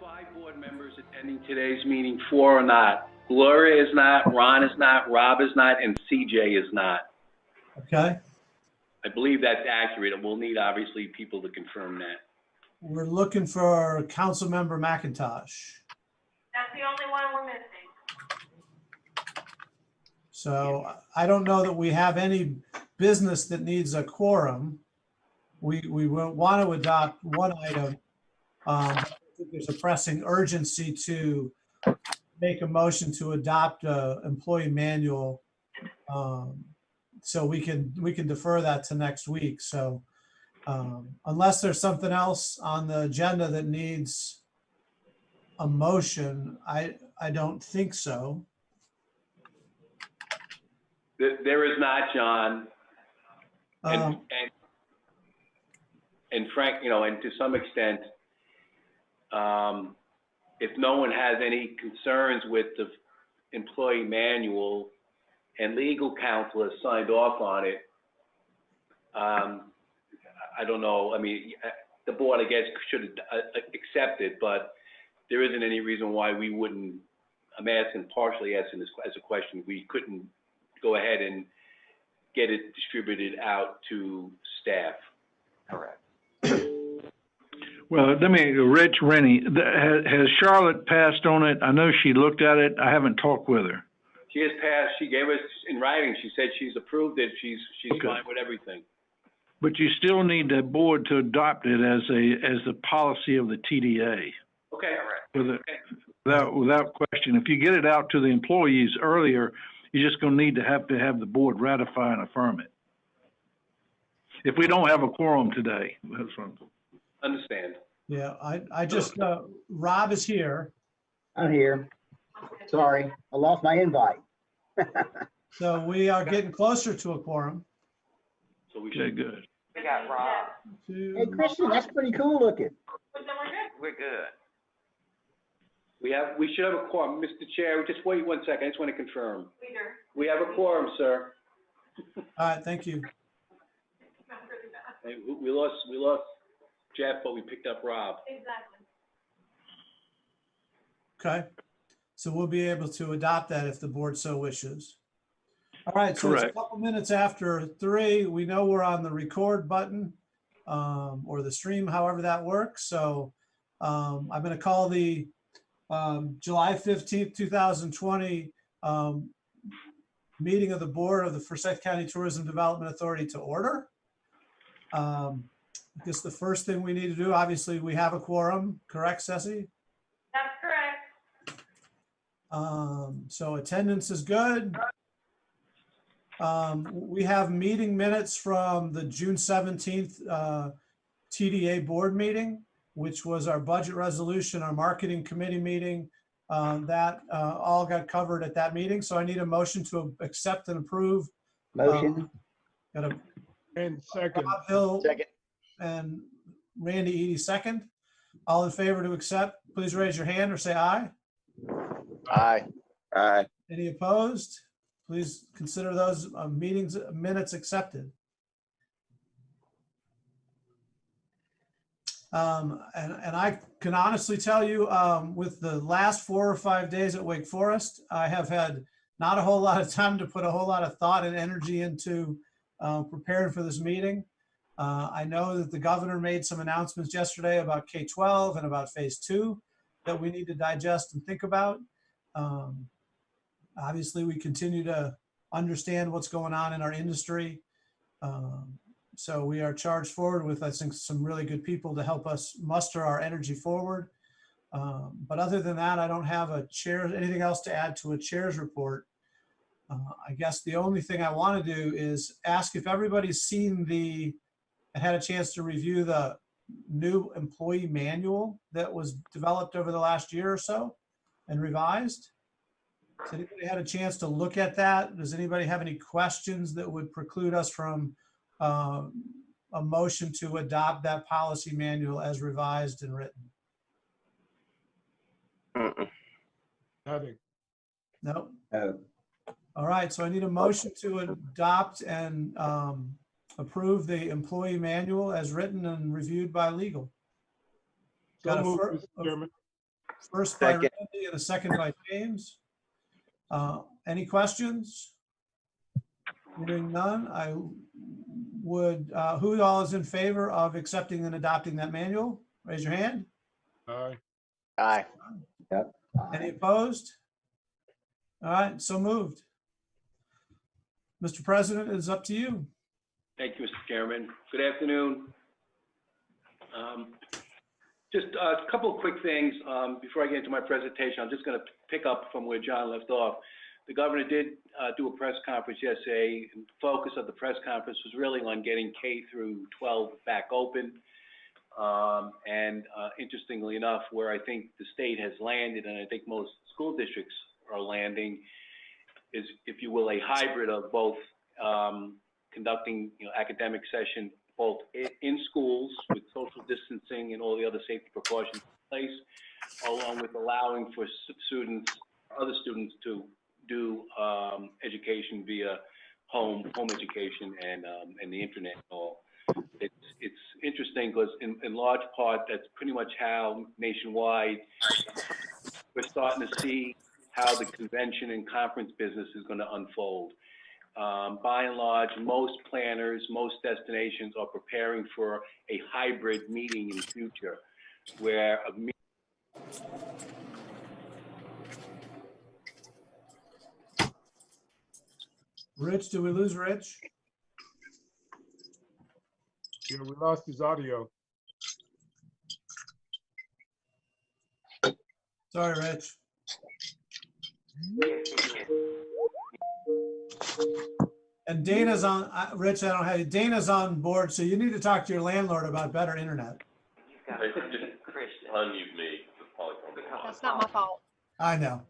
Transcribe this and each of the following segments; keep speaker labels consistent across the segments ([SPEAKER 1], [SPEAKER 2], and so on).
[SPEAKER 1] 5 board members attending today's meeting. 4 are not. Gloria is not, Ron is not, Rob is not, and CJ is not.
[SPEAKER 2] Okay.
[SPEAKER 1] I believe that's accurate. We'll need, obviously, people to confirm that.
[SPEAKER 2] We're looking for Councilmember McIntosh.
[SPEAKER 3] That's the only one we're missing.
[SPEAKER 2] So I don't know that we have any business that needs a quorum. We want to adopt one item. I think there's a pressing urgency to make a motion to adopt a employee manual. So we can defer that to next week. So unless there's something else on the agenda that needs a motion, I don't think so.
[SPEAKER 1] There is not, John. And Frank, and to some extent, if no one has any concerns with the employee manual and legal counsel has signed off on it, I don't know. I mean, the board, I guess, should accept it, but there isn't any reason why we wouldn't. I'm partially asking this as a question. We couldn't go ahead and get it distributed out to staff.
[SPEAKER 4] Correct.
[SPEAKER 5] Well, Rich, Rennie, has Charlotte passed on it? I know she looked at it. I haven't talked with her.
[SPEAKER 1] She has passed. She gave us in writing. She said she's approved it. She's
[SPEAKER 5] Okay.
[SPEAKER 1] fine with everything.
[SPEAKER 5] But you still need the board to adopt it as a policy of the TDA.
[SPEAKER 1] Okay.
[SPEAKER 5] Without question. If you get it out to the employees earlier, you're just going to need to have the board ratify and affirm it. If we don't have a quorum today, that's what
[SPEAKER 1] Understand.
[SPEAKER 2] Yeah, I just, Rob is here.
[SPEAKER 6] I'm here. Sorry, I lost my invite.
[SPEAKER 2] So we are getting closer to a quorum.
[SPEAKER 1] So we
[SPEAKER 5] okay,
[SPEAKER 1] should.
[SPEAKER 5] good.
[SPEAKER 4] We got Rob.
[SPEAKER 6] Hey, Christian, that's pretty cool looking.
[SPEAKER 3] But then we're good.
[SPEAKER 4] We're good.
[SPEAKER 1] We should have a quorum. Mr. Chair, just wait 1 second. I just want to confirm.
[SPEAKER 3] Leader.
[SPEAKER 1] We have a quorum, sir.
[SPEAKER 2] All right, thank you.
[SPEAKER 3] Not really bad.
[SPEAKER 1] Hey, we lost Jeff, but we picked up Rob.
[SPEAKER 3] Exactly.
[SPEAKER 2] Okay. So we'll be able to adopt that if the board so wishes. All right, so it's a
[SPEAKER 5] Correct.
[SPEAKER 2] couple minutes after 3. We know we're on the record button or the stream, however that works. So I'm going to call the July 15th, 2020 meeting of the board of the Forsyth County Tourism Development Authority to order. I guess the first thing we need to do, obviously, we have a quorum, correct, Ceci?
[SPEAKER 3] That's correct.
[SPEAKER 2] So attendance is good. We have meeting minutes from the June 17th TDA board meeting, which was our budget resolution, our marketing committee meeting. That all got covered at that meeting. So I need a motion to accept and approve.
[SPEAKER 6] Motion.
[SPEAKER 2] Got a
[SPEAKER 7] And second.
[SPEAKER 2] Rob Hill
[SPEAKER 6] Second.
[SPEAKER 2] and Randy Eady second. All in favor to accept, please raise your hand or say aye.
[SPEAKER 6] Aye. Aye.
[SPEAKER 2] Any opposed? Please consider those minutes accepted. And I can honestly tell you, with the last 4 or 5 days at Wake Forest, I have had not a whole lot of time to put a whole lot of thought and energy into preparing for this meeting. I know that the governor made some announcements yesterday about K-12 and about phase 2 that we need to digest and think about. Obviously, we continue to understand what's going on in our industry. So we are charged forward with, I think, some really good people to help us muster our energy forward. But other than that, I don't have anything else to add to a chair's report. I guess the only thing I want to do is ask if everybody's seen and had a chance to review the new employee manual that was developed over the last year or so and revised. Has anybody had a chance to look at that? Does anybody have any questions that would preclude us from a motion to adopt that policy manual as revised and written?
[SPEAKER 7] Nothing.
[SPEAKER 2] Nope.
[SPEAKER 6] No.
[SPEAKER 2] All right, so I need a motion to adopt and approve the employee manual as written and reviewed by legal.
[SPEAKER 7] So
[SPEAKER 2] Got a
[SPEAKER 7] moved,
[SPEAKER 2] fir-
[SPEAKER 7] Mr. Chairman.
[SPEAKER 2] First by
[SPEAKER 8] Second.
[SPEAKER 2] Randy and a second by James. Any questions? Hearing none, I would, who all is in favor of accepting and adopting that manual? Raise your hand.
[SPEAKER 7] Aye.
[SPEAKER 8] Aye.
[SPEAKER 2] Any opposed? All right, so moved. Mr. President, it's up to you.
[SPEAKER 1] Thank you, Mr. Chairman. Good afternoon. Just a couple of quick things before I get into my presentation. I'm just going to pick up from where John left off. The governor did do a press conference yesterday. And the focus of the press conference was really on getting K through 12 back open. Interestingly enough, where I think the state has landed, and I think most school districts are landing, is, if you will, a hybrid of both conducting academic session both in schools with social distancing and all the other safety precautions in place, along with allowing for students, other students, to do education via home education and the internet and all. It's interesting because in large part that's pretty much how nationwide we're starting to see how the convention and conference business is going to unfold. By and large, most planners, most destinations are preparing for a hybrid meeting in the future, where
[SPEAKER 2] Rich, did we lose Rich?
[SPEAKER 7] Yeah, we lost his audio.
[SPEAKER 2] Sorry, Rich. And Dana's on, Rich, I don't have you. Dana's on board, so you need to talk to your landlord about better internet.
[SPEAKER 4] You've got Christian.
[SPEAKER 9] Unmute me.
[SPEAKER 3] That's not my fault.
[SPEAKER 2] I know.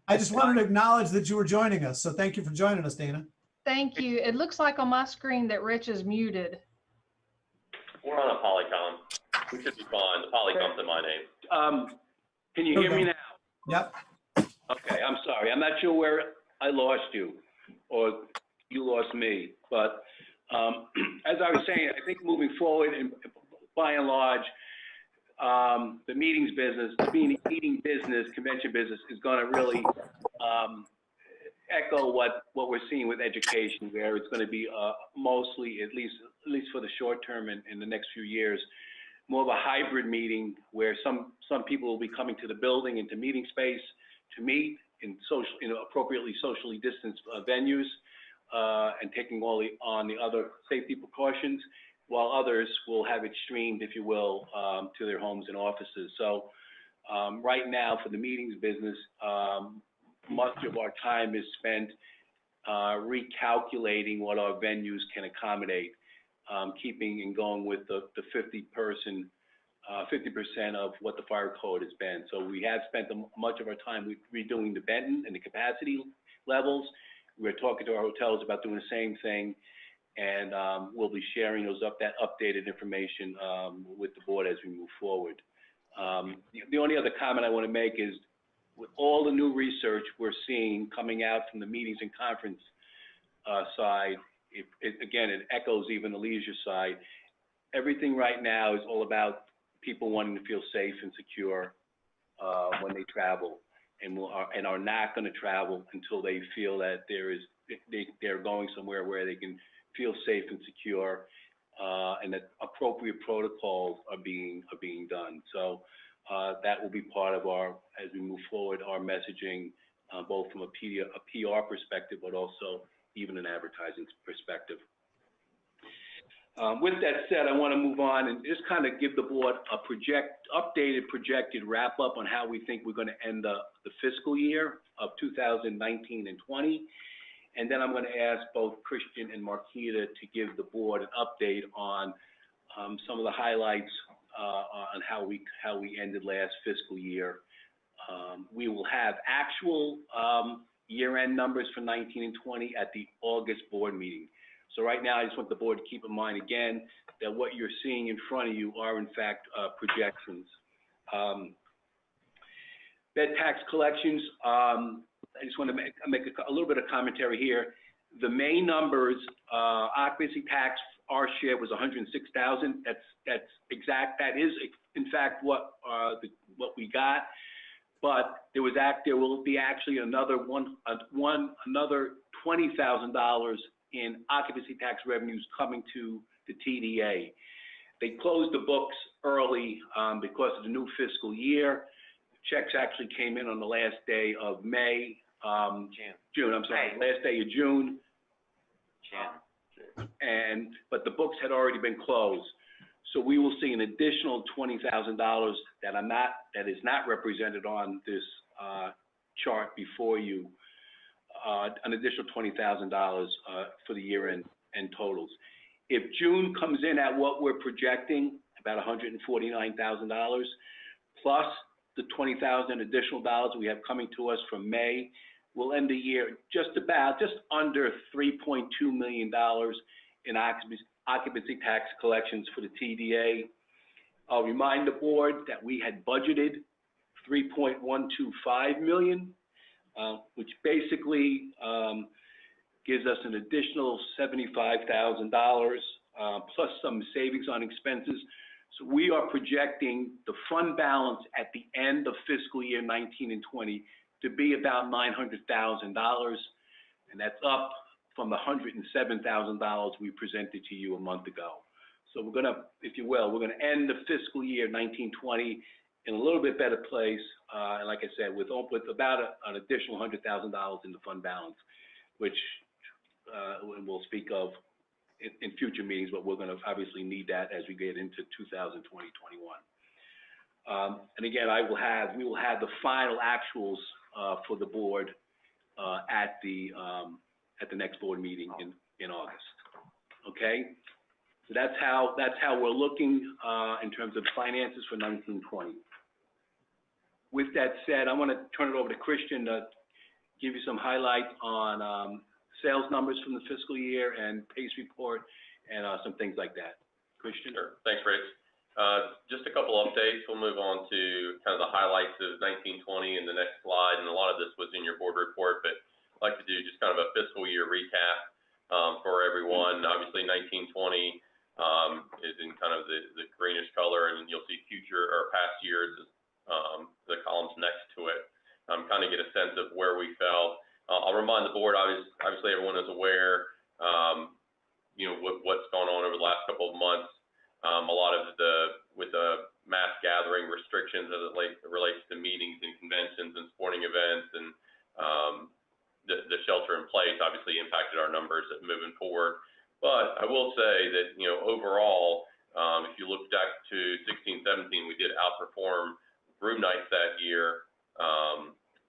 [SPEAKER 2] I just wanted to acknowledge that you were joining us, so thank you for joining us, Dana.
[SPEAKER 10] Thank you. It looks like on my screen that Rich is muted.
[SPEAKER 9] We're on a Polycom. We should be fine. The Polycom's in my name.
[SPEAKER 1] can you hear me now?
[SPEAKER 2] Yep.
[SPEAKER 1] Okay, I'm sorry. I'm not sure where I lost you or you lost me, but as I was saying, I think moving forward, and by and large, the meetings business, the meeting business, convention business is going to really echo what we're seeing with education, where it's going to be mostly, at least for the short term and in the next few years, more of a hybrid meeting where some people will be coming to the building, into meeting space to meet in social, appropriately socially distanced venues, and taking on the other safety precautions, while others will have it streamed, if you will, to their homes and offices. So right now for the meetings business, much of our time is spent recalculating what our venues can accommodate, keeping and going with the 50% of what the fire code has been. So we have spent much of our time redoing the Benton and the capacity levels. We're talking to our hotels about doing the same thing, and we'll be sharing that updated information with the board as we move forward. The only other comment I want to make is, with all the new research we're seeing coming out from the meetings and conference side, again, it echoes even the leisure side. Everything right now is all about people wanting to feel safe and secure when they travel, and are not going to travel until they feel that they're going somewhere where they can feel safe and secure, and that appropriate protocols are being done. So that will be part of as we move forward, our messaging, both from a PR perspective, but also even an advertising perspective. With that said, I want to move on and just kind of give the board a updated projected wrap up on how we think we're going to end the fiscal year of 2019 and 20. And then I'm going to ask both Christian and Marquita to give the board an update on some of the highlights on how we ended last fiscal year. We will have actual year-end numbers for 19 and 20 at the August board meeting. So right now, I just want the board to keep in mind again that what you're seeing in front of you are in fact projections. Bed tax collections. I just want to make a little bit of commentary here. The May numbers, occupancy tax, our share was 106,000. That's exact. That is in fact what we got. But there will be actually another another $20,000 in occupancy tax revenues coming to the TDA. They closed the books early because of the new fiscal year. Checks actually came in on the last day of May. June, I'm sorry, last day of June. But the books had already been closed. So we will see an additional $20,000 that is not represented on this chart before you, an additional $20,000 for the year end totals. If June comes in at what we're projecting, about $149,000, plus the $20,000 additional dollars we have coming to us from May, we'll end the year just under $3.2 million in occupancy tax collections for the TDA. I'll remind the board that we had budgeted $3.125 million, which basically gives us an additional $75,000 plus some savings on expenses. So we are projecting the fund balance at the end of fiscal year 19 and 20 to be about $900,000, and that's up from the $107,000 we presented to you a month ago. So we're gonna, if you will, we're gonna end the fiscal year 19-20 in a little bit better place, and like I said, with about an additional $100,000 in the fund balance, which we'll speak of in future meetings, but we're gonna obviously need that as we get into 2020-21. And again, we will have the final actuals for the board at the next board meeting in August. Okay, so that's how we're looking in terms of finances for 19-20. With that said, I want to turn it over to Christian to give you some highlights on sales numbers from the fiscal year and PACE report and some things like that. Christian?
[SPEAKER 9] Sure. Thanks, Rich. Just a couple updates. We'll move on to kind of the highlights of 19-20 in the next slide, and a lot of this was in your board report, but I'd like to do just kind of a fiscal year recap for everyone. Obviously, 19-20 is in kind of the greenish color, and you'll see future or past years, the columns next to it. Kind of get a sense of where we fell. I'll remind the board, obviously everyone is aware, what's gone on over the last couple of months. A lot of with the mass gathering restrictions as it relates to meetings and conventions and sporting events, and the shelter in place obviously impacted our numbers moving forward. But I will say that, overall, if you look back to 16-17, we did outperform room nights that year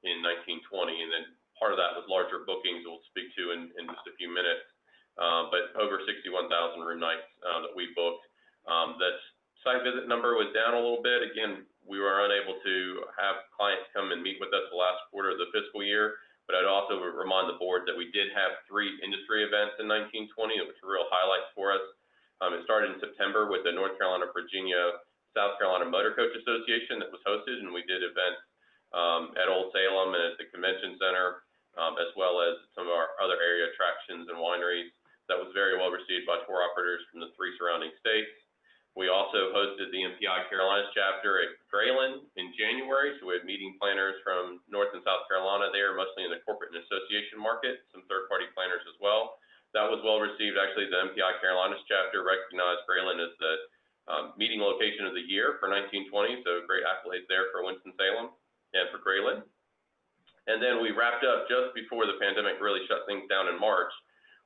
[SPEAKER 9] in 19-20, and then part of that was larger bookings we'll speak to in just a few minutes, but over 61,000 room nights that we booked. That site visit number was down a little bit. Again, we were unable to have clients come and meet with us the last quarter of the fiscal year, but I'd also remind the board that we did have 3 industry events in 19-20, which were real highlights for us. It started in September with the North Carolina, Virginia, South Carolina Motor Coach Association that was hosted, and we did events at Old Salem and at the Convention Center, as well as some of our other area attractions and wineries. That was very well received by tour operators from the 3 surrounding states. We also hosted the MPI Carolinas chapter at Grayland in January, so we had meeting planners from North and South Carolina there, mostly in the corporate and association market, some third-party planners as well. That was well received. Actually, the MPI Carolinas chapter recognized Grayland as the meeting location of the year for 19-20, so great accolades there for Winston-Salem and for Grayland. And then we wrapped up just before the pandemic really shut things down in March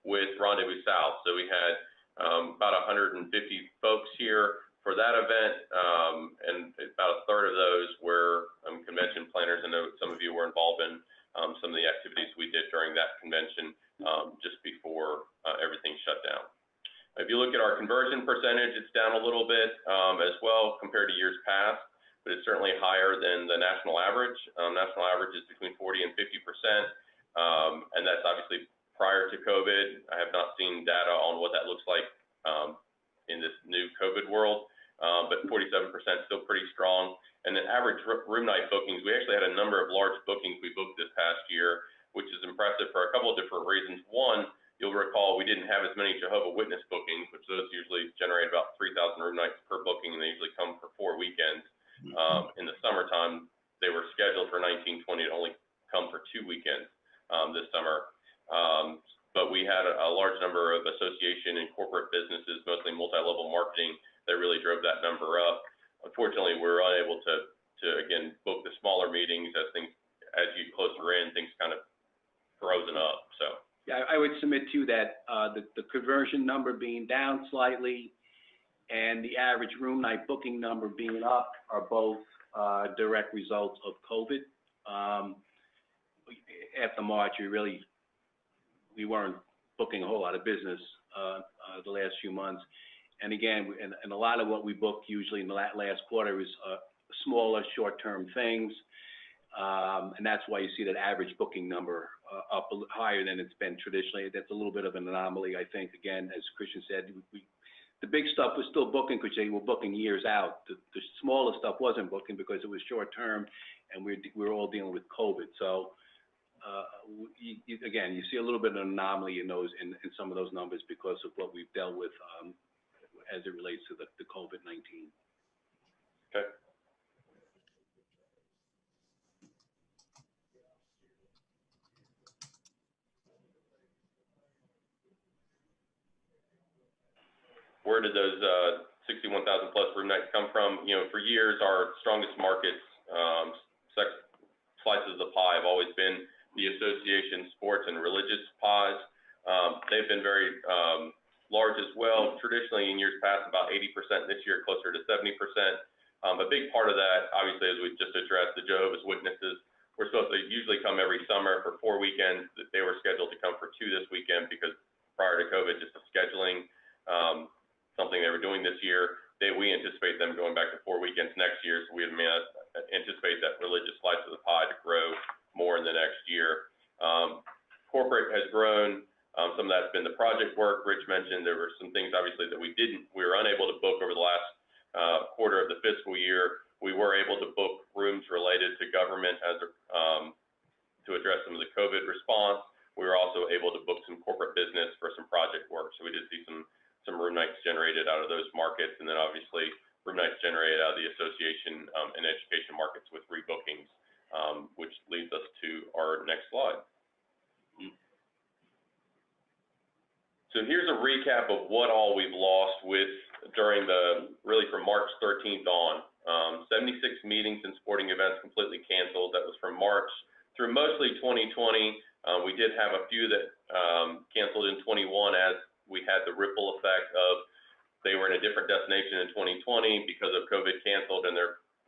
[SPEAKER 9] with Rendezvous South. So we had about 150 folks here for that event, and about a third of those were convention planners. I know some of you were involved in some of the activities we did during that convention just before everything shut down. If you look at our conversion percentage, it's down a little bit as well compared to years past, but it's certainly higher than the national average. National average is between 40 and 50%, and that's obviously prior to COVID. I have not seen data on what that looks like in this new COVID world, but 47% still pretty strong. And then average room night bookings, we actually had a number of large bookings we booked this past year, which is impressive for a couple of different reasons. One, You'll recall we didn't have as many Jehovah's Witness bookings, which those usually generate about 3,000 room nights per booking, and they usually come for 4 weekends. In the summertime, they were scheduled for 1920 to only come for 2 weekends this summer. But we had a large number of association and corporate businesses, mostly multi-level marketing, that really drove that number up. Unfortunately, we were unable to again book the smaller meetings as you get closer in, things kind of frozen up. So.
[SPEAKER 1] Yeah, I would submit to you that the conversion number being down slightly and the average room night booking number being up are both direct results of COVID. After March, we weren't booking a whole lot of business the last few months. And again, and a lot of what we booked usually in the last quarter is smaller, short-term things. And that's why you see that average booking number up higher than it's been traditionally. That's a little bit of an anomaly, I think. Again, as Christian said, the big stuff was still booking because they were booking years out. The smaller stuff wasn't booking because it was short-term, and we were all dealing with COVID. So again, you see a little bit of an anomaly in some of those numbers because of what we've dealt with as it relates to the COVID-19.
[SPEAKER 9] Okay. Where did those 61,000 plus room nights come from? You know, for years, our strongest markets, slices of the pie have always been the association, sports, and religious pies. They've been very large as well. Traditionally, in years past, about 80%. This year, closer to 70%. A big part of that, obviously, as we just addressed, the Jehovah's Witnesses were supposed to usually come every summer for 4 weekends. They were scheduled to come for 2 this weekend because prior to COVID, just the scheduling. Something they were doing this year. We anticipate them going back to 4 weekends next year, so we anticipate that religious slice of the pie to grow more in the next year. Corporate has grown. Some of that's been the project work. Rich mentioned there were some things obviously that we were unable to book over the last quarter of the fiscal year. We were able to book rooms related to government to address some of the COVID response. We were also able to book some corporate business for some project work, so we did see some room nights generated out of those markets, and then obviously room nights generated out of the association and education markets with rebookings, which leads us to our next slide. So here's a recap of what all we've lost during really from March 13th on. 76 meetings and sporting events completely canceled. That was from March through mostly 2020. We did have a few that canceled in 21 as we had the ripple effect of they were in a different destination in 2020 because of COVID canceled, and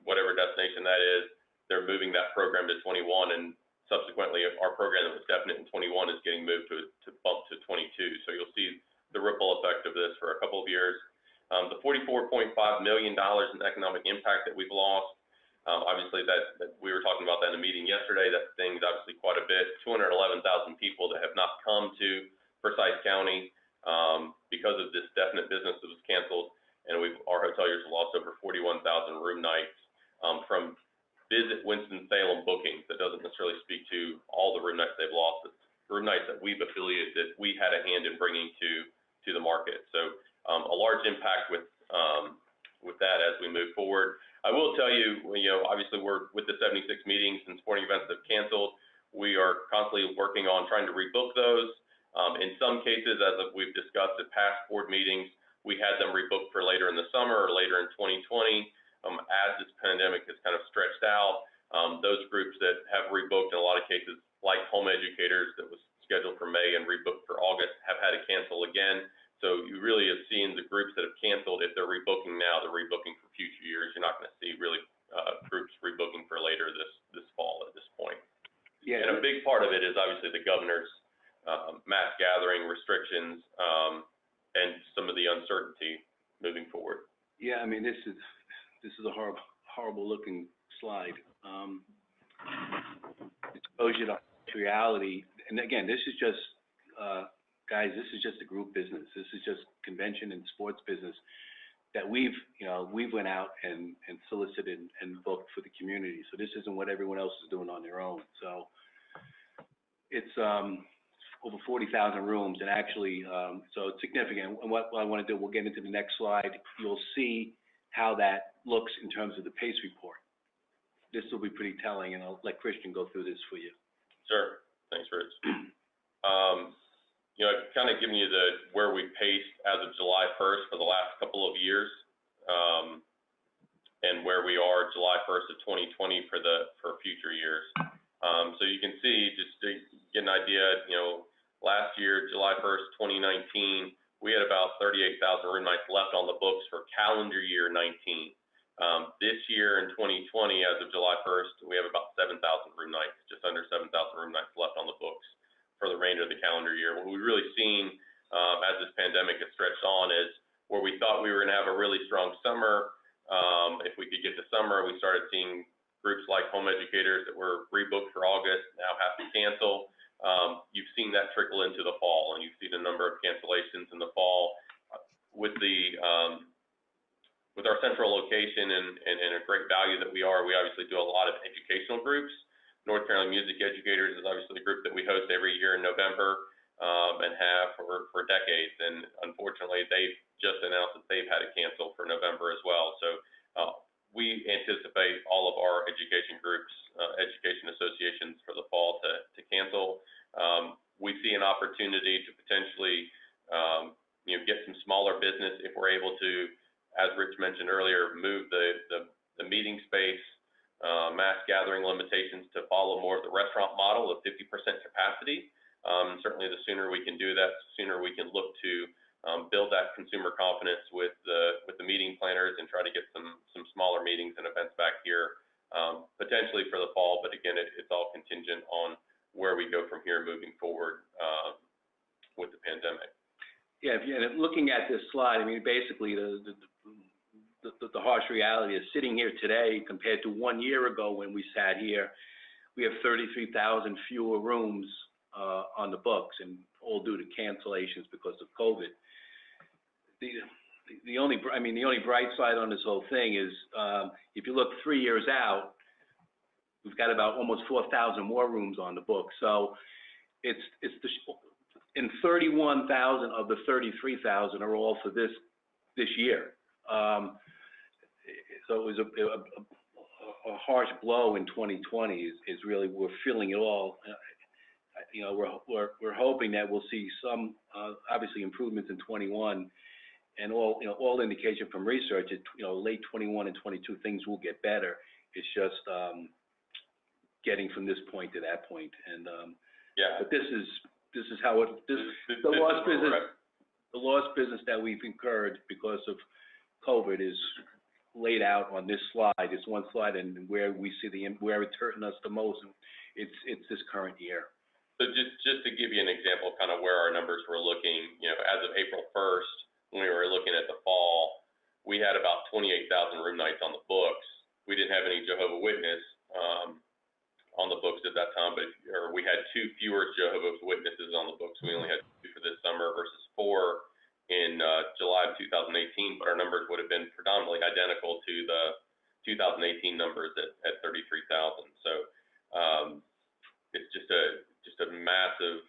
[SPEAKER 9] whatever destination that is, they're moving that program to 21, and subsequently our program that was definite in 21 is getting moved to bump to 22. So you'll see the ripple effect of this for a couple of years. The $44.5 million in economic impact that we've lost, obviously that we were talking about that in a meeting yesterday. That sting's obviously quite a bit. 211,000 people that have not come to Forsyth County because of this definite business that was canceled, and our hoteliers have lost over 41,000 room nights from visit Winston-Salem bookings. That doesn't necessarily speak to all the room nights they've lost. It's room nights that we've affiliated, that we had a hand in bringing to the market. So a large impact with that as we move forward. I will tell you, obviously we're with the 76 meetings and sporting events that have canceled. We are constantly working on trying to rebook those. In some cases, as we've discussed at past board meetings, we had them rebooked for later in the summer or later in 2020. As this pandemic has kind of stretched out, those groups that have rebooked in a lot of cases, like home educators that was scheduled for May and rebooked for August, have had to cancel again. So you really have seen the groups that have canceled, if they're rebooking now, they're rebooking for future years. You're not going to see really groups rebooking for later this fall at this point. Yeah. And a big part of it is obviously the governor's mass gathering restrictions and some of the uncertainty moving forward.
[SPEAKER 1] Yeah, I mean, this is a horrible looking slide. It shows you the reality, and again, this is just guys, this is just a group business. This is just convention and sports business that we've went out and solicited and booked for the community. So this isn't what everyone else is doing on their own. So it's over 40,000 rooms, and actually, so it's significant. And what I want to do, we'll get into the next slide. You'll see how that looks in terms of the PACE report. This will be pretty telling, and I'll let Christian go through this for you.
[SPEAKER 9] Sure. Thanks, Rich. You know, I've kind of given you where we paced as of July 1st for the last couple of years, and where we are July 1st of 2020 for future years. So you can see, just to get an idea, you know, last year, July 1st, 2019, we had about 38,000 room nights left on the books for calendar year 19. This year in 2020, as of July 1st, we have about 7,000 room nights, just under 7,000 room nights left on the books for the remainder of the calendar year. What we've really seen as this pandemic has stretched on is where we thought we were going to have a really strong summer. If we could get to summer, we started seeing groups like home educators that were pre-booked for August now have to cancel. You've seen that trickle into the fall, and you've seen a number of cancellations in the fall. With our central location and a great value that we obviously do a lot of educational groups. North Carolina Music Educators is obviously the group that we host every year in November, and have for decades. And unfortunately, they've just announced that they've had to cancel for November as well. So we anticipate all of our education groups, education associations for the fall to cancel. We see an opportunity to potentially, you know, get some smaller business if we're able to, as Rich mentioned earlier, move the meeting space, mass gathering limitations to follow more of the restaurant model of 50% capacity. Certainly the sooner we can do that, the sooner we can look to build that consumer confidence with the meeting planners and try to get some smaller meetings and events back here, potentially for the fall. But again, it's all contingent on where we go from here moving forward with the pandemic.
[SPEAKER 1] Yeah, and looking at this slide, I mean, basically the harsh reality is sitting here today compared to 1 year ago when we sat here, we have 33,000 fewer rooms on the books, and all due to cancellations because of COVID. The only bright side on this whole thing is if you look 3 years out, we've got about almost 4,000 more rooms on the books. So and 31,000 of the 33,000 are all for this year. So it was a harsh blow in 2020. Is really, we're feeling it all. You know, we're hoping that we'll see some obviously improvements in 21, and all indication from research is, you know, late 21 and 22 things will get better. It's just getting from this point to that point. And yeah, but this is how the lost business that we've incurred because of COVID is laid out on this slide. It's one slide, and where we see where it's hurting us the most, it's this current year.
[SPEAKER 9] So just to give you an example of kind of where our numbers were looking, you know, as of April 1st, when we were looking at the fall, we had about 28,000 room nights on the books. We didn't have any Jehovah's Witness on the books at that time, or we had 2 fewer Jehovah's Witnesses on the books. We only had 2 for this summer versus 4 in July of 2018, but our numbers would have been predominantly identical to the 2018 numbers at 33,000. So it's just a massive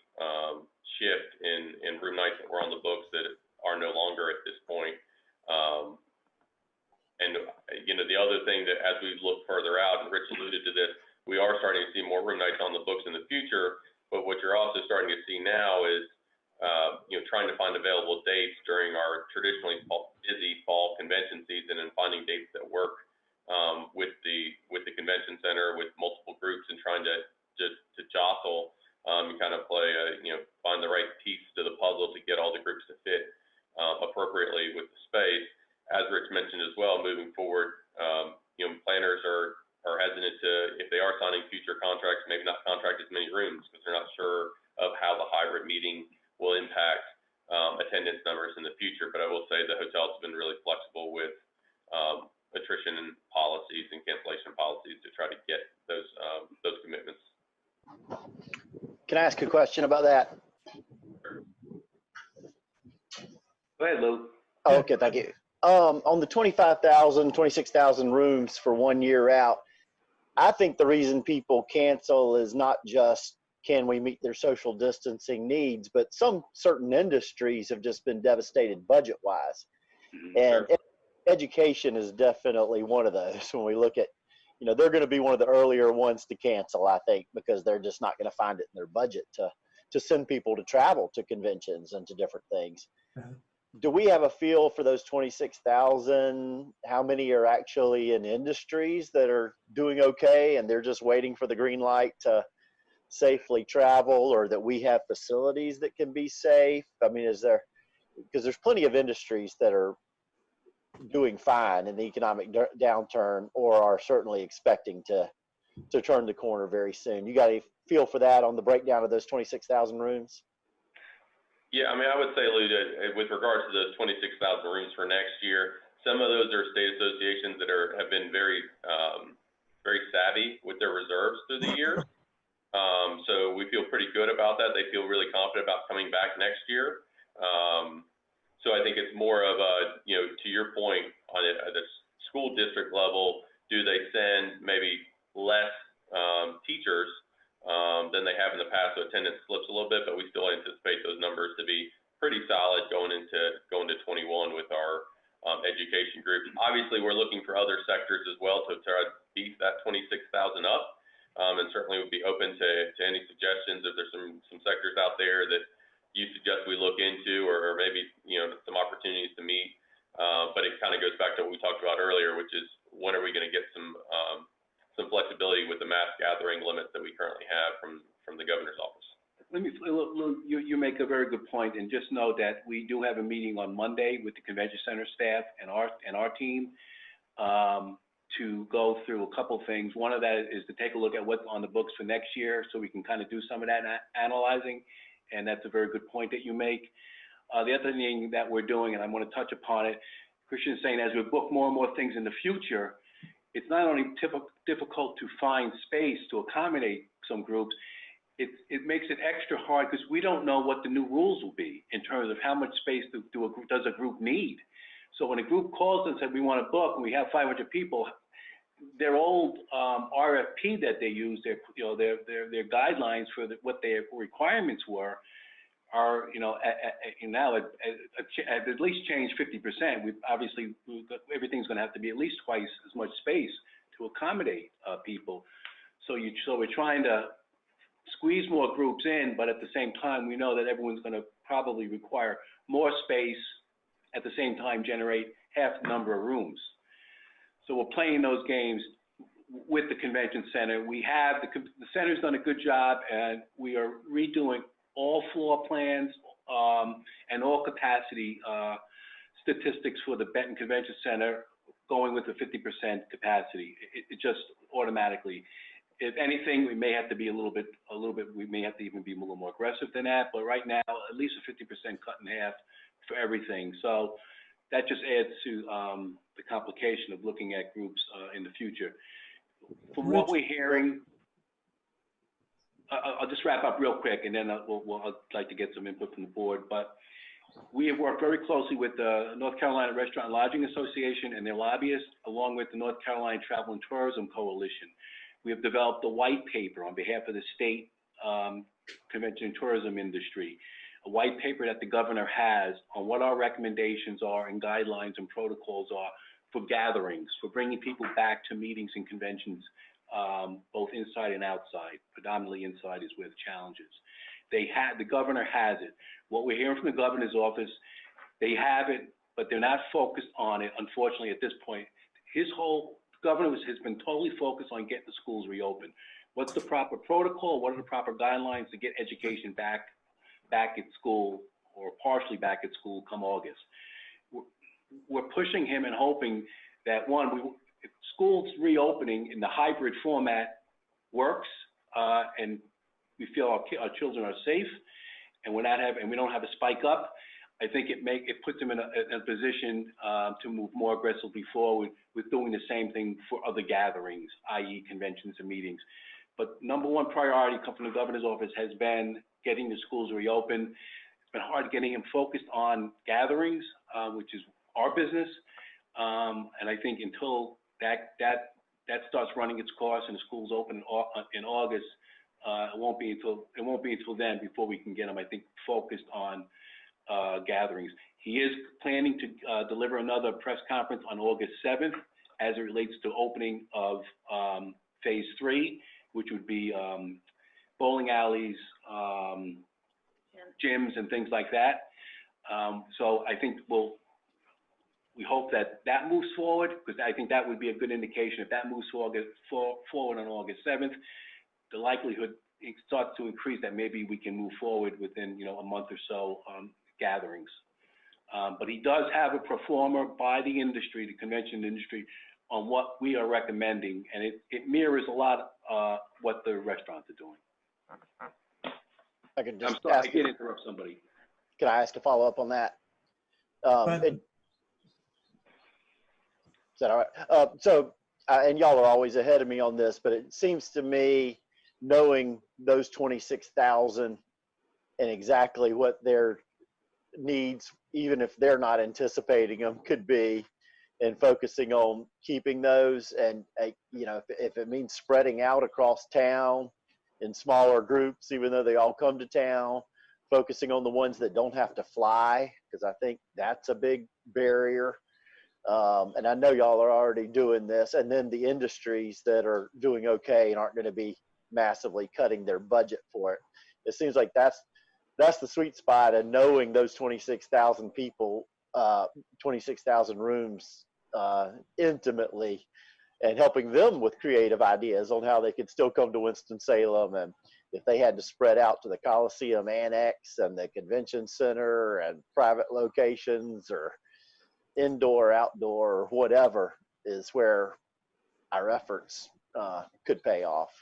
[SPEAKER 9] shift in room nights that were on the books that are no longer at this point. And you know, the other thing that as we look further out, and Rich alluded to this, we are starting to see more room nights on the books in the future. But what you're also starting to see now is you know, trying to find available dates during our traditionally busy fall convention season, and finding dates that work with the convention center with multiple groups, and trying to jostle and kind of play find the right piece to the puzzle to get all the groups to fit appropriately with the space. As Rich mentioned as well, moving forward, you know, planners are hesitant to, if they are signing future contracts, maybe not contract as many rooms because they're not sure of how the hybrid meeting will impact attendance numbers in the future. But I will say the hotels have been really flexible with attrition policies and cancellation policies to try to get those commitments.
[SPEAKER 8] Can I ask a question about that?
[SPEAKER 1] Go ahead, Lou.
[SPEAKER 8] Oh, okay, thank you. On the 25,000, 26,000 rooms for 1 year out, I think the reason people cancel is not just can we meet their social distancing needs? But some certain industries have just been devastated budget-wise. And education is definitely one of those. When we look at, you know, they're going to be one of the earlier ones to cancel, I think, because they're just not going to find it in their budget to send people to travel to conventions and to different things. Do we have a feel for those 26,000? How many are actually in industries that are doing okay and they're just waiting for the green light to safely travel, or that we have facilities that can be safe? I mean, because there's plenty of industries that are doing fine in the economic downturn, or are certainly expecting to turn the corner very soon. You got a feel for that on the breakdown of those 26,000 rooms?
[SPEAKER 9] Yeah, I mean, I would say, Lou, that with regards to those 26,000 rooms for next year, some of those are state associations that have been very savvy with their reserves through the years. So we feel pretty good about that. They feel really confident about coming back next year. So I think it's more of a, you know, to your point, on at the school district level, do they send maybe less teachers than they have in the past, so attendance slips a little bit, but we still anticipate those numbers to be pretty solid going into 21 with our education group. Obviously, we're looking for other sectors as well to try to beef that 26,000 up, and certainly would be open to any suggestions if there's some sectors out there that you suggest we look into, or maybe, you know, some opportunities to meet. But it kind of goes back to what we talked about earlier, which is when are we going to get some flexibility with the mass gathering limits that we currently have from the governor's office.
[SPEAKER 1] You make a very good point, and just know that we do have a meeting on Monday with the convention center staff and our team to go through a couple things. One of that is to take a look at what's on the books for next year, so we can kind of do some of that analyzing, and that's a very good point that you make. The other thing that we're doing, and I want to touch upon it, Christian is saying, as we book more and more things in the future, it's not only difficult to find space to accommodate some groups, it makes it extra hard because we don't know what the new rules will be in terms of how much space does a group need. So when a group calls and says we want to book and we have 500 people, their old RFP that they use, their guidelines for what their requirements were, are now at least changed 50%. Everything's going to have to be at least twice as much space to accommodate people. So we're trying to squeeze more groups in, but at the same time, we know that everyone's going to probably require more space, at the same time generate half the number of rooms. So we're playing those games with the convention center. The center's done a good job, and we are redoing all floor plans and all capacity statistics for the Benton Convention Center, going with the 50% capacity. It just automatically. If anything, we may have to be we may have to even be a little more aggressive than that, but right now, at least a 50% cut in half for everything. So that just adds to the complication of looking at groups in the future. From what we're hearing, I'll just wrap up real quick, and then I'd like to get some input from the board. But we have worked very closely with the North Carolina Restaurant and Lodging Association and their lobbyists, along with the North Carolina Travel and Tourism Coalition. We have developed a white paper on behalf of the state convention and tourism industry, a white paper that the governor has on what our recommendations are and guidelines and protocols are for gatherings, for bringing people back to meetings and conventions, both inside and outside. Predominantly inside is where the challenge is. The governor has it. What we're hearing from the governor's office, they have it, but they're not focused on it, unfortunately, at this point. The governor has been totally focused on getting the schools reopened. What's the proper protocol? What are the proper guidelines to get education back at school, or partially back at school come August? We're pushing him and hoping that, if schools reopening in the hybrid format works, and we feel our children are safe, and we don't have a spike up, I think it puts them in a position to move more aggressively forward with doing the same thing for other gatherings, i.e. conventions and meetings. But number one priority from the governor's office has been getting the schools reopened. It's been hard getting him focused on gatherings, which is our business. And I think until that starts running its course and the schools open in August, it won't be until then before we can get him, I think, focused on gatherings. He is planning to deliver another press conference on August 7th as it relates to opening of phase 3, which would be bowling alleys, gyms and things like that. So I think we hope that moves forward, because I think that would be a good indication. If that moves forward on August 7th, the likelihood it starts to increase that maybe we can move forward within, a month or so on gatherings. But he does have a performer by the industry, the convention industry, on what we are recommending, and it mirrors a lot what the restaurants are doing.
[SPEAKER 8] I can just
[SPEAKER 1] I'm sorry, I
[SPEAKER 8] ask,
[SPEAKER 1] can't interrupt somebody.
[SPEAKER 8] can I ask a follow up on that? Is that all right? And y'all are always ahead of me on this, but it seems to me, knowing those 26,000 and exactly what their needs, even if they're not anticipating them, could be, and focusing on keeping those, and if it means spreading out across town in smaller groups, even though they all come to town, focusing on the ones that don't have to fly, because I think that's a big barrier. And I know y'all are already doing this, and then the industries that are doing okay and aren't going to be massively cutting their budget for it. It seems like that's the sweet spot, and knowing those 26,000 people, 26,000 rooms intimately, and helping them with creative ideas on how they could still come to Winston-Salem, and if they had to spread out to the Coliseum Annex and the Convention Center and private locations, or indoor, outdoor, or whatever, is where our efforts could pay off.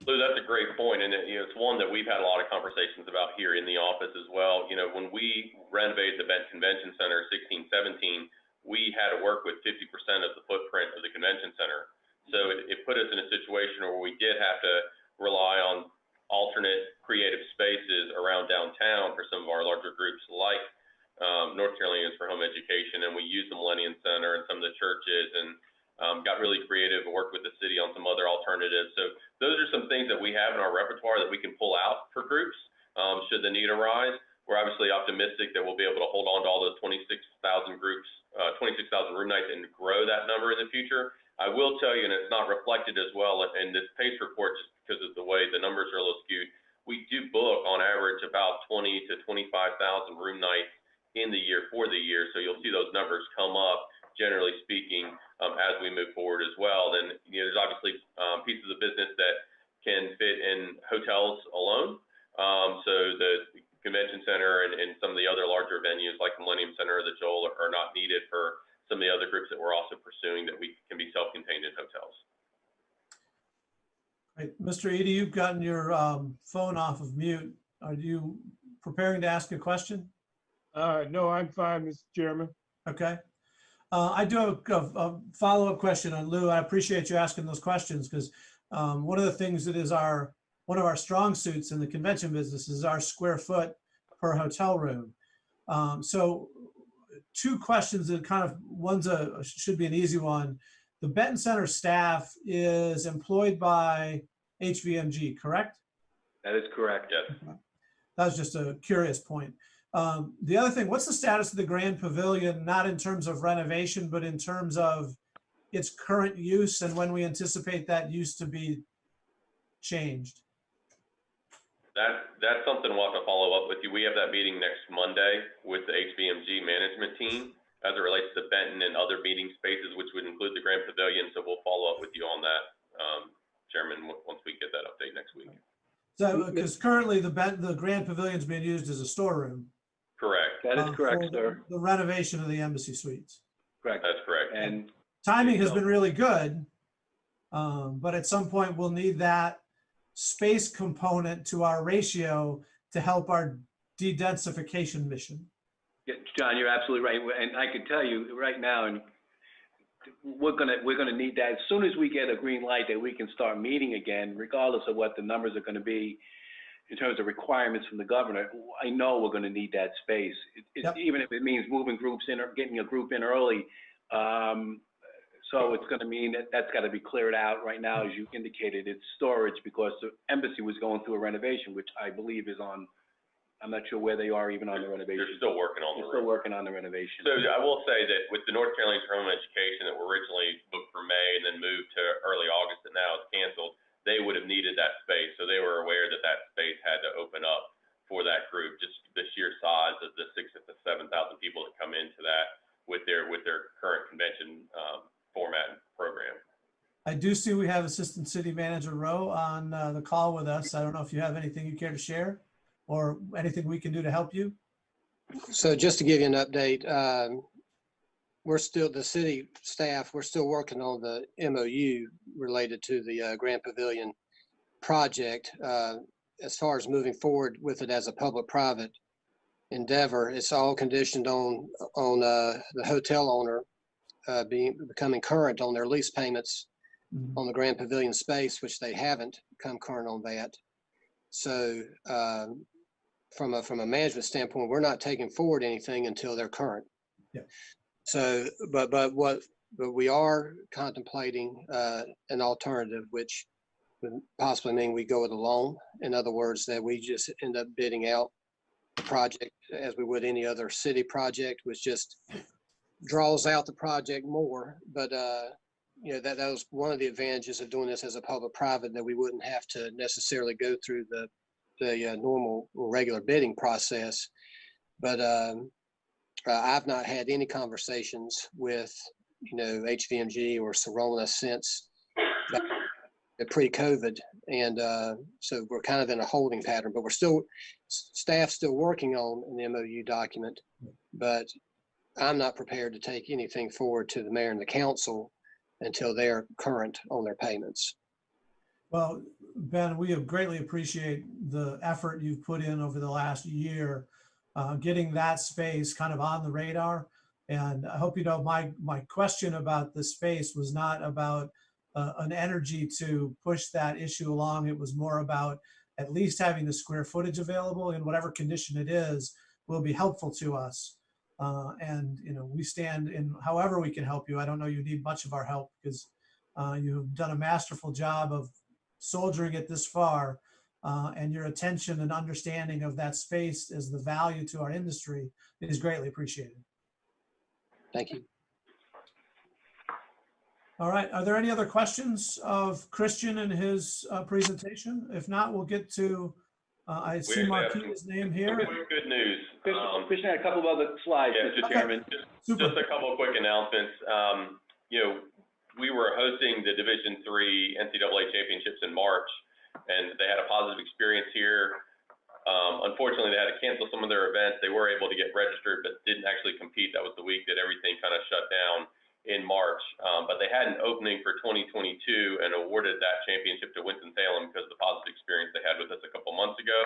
[SPEAKER 9] Lou, that's a great point, and it's one that we've had a lot of conversations about here in the office as well. When we renovated the Bent Convention Center 16-17, we had to work with 50% of the footprint of the convention center. So it put us in a situation where we did have to rely on alternate creative spaces around downtown for some of our larger groups, like North Carolinians for Home Education, and we used the Millennium Center and some of the churches, and got really creative and worked with the city on some other alternatives. So those are some things that we have in our repertoire that we can pull out for groups should the need arise. We're obviously optimistic that we'll be able to hold on to all those 26,000 groups, 26,000 room nights, and grow that number in the future. I will tell you, and it's not reflected as well in this PACE report just because of the way the numbers are a little skewed, we do book on average about 20 to 25,000 room nights in the year for the year. So you'll see those numbers come up, generally speaking, as we move forward as well. Then there's obviously pieces of business that can fit in hotels alone. So the convention center and some of the other larger venues like Millennium Center or the Joel are not needed for some of the other groups that we're also pursuing that we can be self-contained in hotels.
[SPEAKER 2] Right. Mr. Eady, you've gotten your phone off of mute. Are you preparing to ask a question?
[SPEAKER 7] No, I'm fine, Mr. Chairman.
[SPEAKER 2] Okay. I do have a follow-up question on Lou. I appreciate you asking those questions, because one of the things that is one of our strong suits in the convention business is our square foot per hotel room. So two questions that one's should be an easy one. The Benton Center staff is employed by HVMG, correct?
[SPEAKER 1] That is correct. Yes.
[SPEAKER 2] That was just a curious point. The other thing, what's the status of the Grand Pavilion, not in terms of renovation, but in terms of its current use, and when we anticipate that use to be changed?
[SPEAKER 9] That's something we'll have to follow up with you. We have that meeting next Monday with the HVMG management team as it relates to Benton and other meeting spaces, which would include the Grand Pavilion. So we'll follow up with you on that, Chairman, once we get that update next week.
[SPEAKER 2] So, because currently the Grand Pavilion is being used as a storeroom.
[SPEAKER 9] Correct.
[SPEAKER 1] That is correct, sir.
[SPEAKER 2] The renovation of the Embassy Suites.
[SPEAKER 1] Correct.
[SPEAKER 9] That's correct.
[SPEAKER 1] And
[SPEAKER 2] timing has been really good, but at some point we'll need that space component to our ratio to help our de-densification mission.
[SPEAKER 1] yeah, John, you're absolutely right. And I can tell you right now, and we're gonna need that as soon as we get a green light that we can start meeting again, regardless of what the numbers are going to be in terms of requirements from the governor. I know we're going to need that space, even if it means moving groups in or getting a group in early. So So it's going to mean that that's got to be cleared out. Right now, as you indicated, it's storage because the embassy was going through a renovation, which I believe is on, I'm not sure where they are even on the renovation.
[SPEAKER 9] They're still working on
[SPEAKER 1] They're
[SPEAKER 9] the
[SPEAKER 1] still
[SPEAKER 9] roof.
[SPEAKER 1] working on the renovation.
[SPEAKER 9] So I will say that with the North Carolina Home Education that were originally booked for May and then moved to early August and now it's canceled, they would have needed that space. So they were aware that that space had to open up for that group, just the sheer size of the 6,000 to 7,000 people that come into that with their current convention format and program.
[SPEAKER 2] I do see we have Assistant City Manager Rowe on the call with us. I don't know if you have anything you care to share or anything we can do to help you.
[SPEAKER 11] So just to give you an update, we're still, the city staff, we're still working on the MOU related to the Grand Pavilion project. As far as moving forward with it as a public-private endeavor, it's all conditioned on the hotel owner becoming current on their lease payments on the Grand Pavilion space, which they haven't come current on that. So from a management standpoint, we're not taking forward anything until they're current.
[SPEAKER 2] Yeah.
[SPEAKER 11] So, but we are contemplating an alternative, which would possibly mean we go it alone. In other words, that we just end up bidding out the project as we would any other city project, which just draws out the project more. But you know, that was one of the advantages of doing this as a public-private, that we wouldn't have to necessarily go through the normal or regular bidding process. But I've not had any conversations with, you know, HVMG or Sorona since pre-COVID. And so we're kind of in a holding pattern, but staff's still working on an MOU document, but I'm not prepared to take anything forward to the mayor and the council until they're current on their payments.
[SPEAKER 2] Well, Ben, we greatly appreciate the effort you've put in over the last year, getting that space kind of on the radar. And I hope you know my question about the space was not about an energy to push that issue along. It was more about at least having the square footage available in whatever condition it is will be helpful to us. And, you know, we stand in however we can help you. I don't know you need much of our help because you've done a masterful job of soldiering it this far, and your attention and understanding of that space as the value to our industry is greatly appreciated.
[SPEAKER 11] Thank you.
[SPEAKER 2] All right. Are there any other questions of Christian and his presentation? If not, we'll get to, I see Marquita's name here.
[SPEAKER 9] Good news.
[SPEAKER 1] Christian had a couple of other slides, Mr. Chairman.
[SPEAKER 9] Just a couple of quick announcements. You know, we were hosting the Division III NCAA championships in March, and they had a positive experience here. Unfortunately, they had to cancel some of their events. They were able to get registered, but didn't actually compete. That was the week that everything kind of shut down in March. But they had an opening for 2022 and awarded that championship to Winston-Salem because of the positive experience they had with us a couple months ago.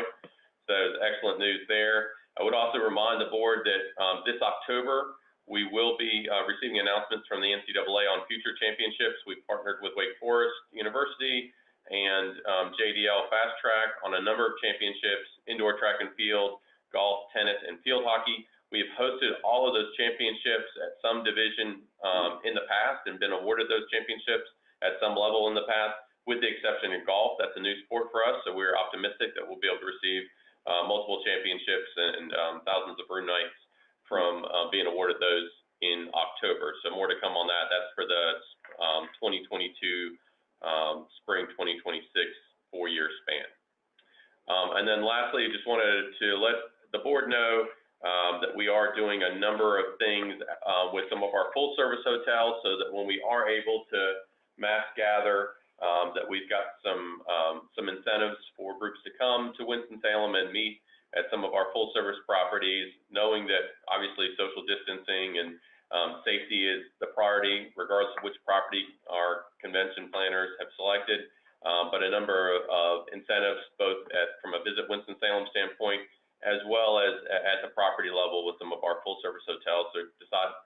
[SPEAKER 9] So excellent news there. I would also remind the board that this October, we will be receiving announcements from the NCAA on future championships. We've partnered with Wake Forest University and JDL Fast Track on a number of championships, indoor track and field, golf, tennis, and field hockey. We have hosted all of those championships at some division in the past and been awarded those championships at some level in the past, with the exception of golf. That's a new sport for us, so we're optimistic that we'll be able to receive multiple championships and thousands of room nights from being awarded those in October. So more to come on that. That's for the 2022 spring 2026 4-year span. And then lastly, just wanted to let the board know that we are doing a number of things with some of our full service hotels, so that when we are able to mass gather, that we've got some incentives for groups to come to Winston-Salem and meet at some of our full service properties, knowing that obviously social distancing and safety is the priority, regardless of which property our convention planners have selected. But a number of incentives, both from a Visit Winston-Salem standpoint, as well as at the property level with some of our full service hotels. So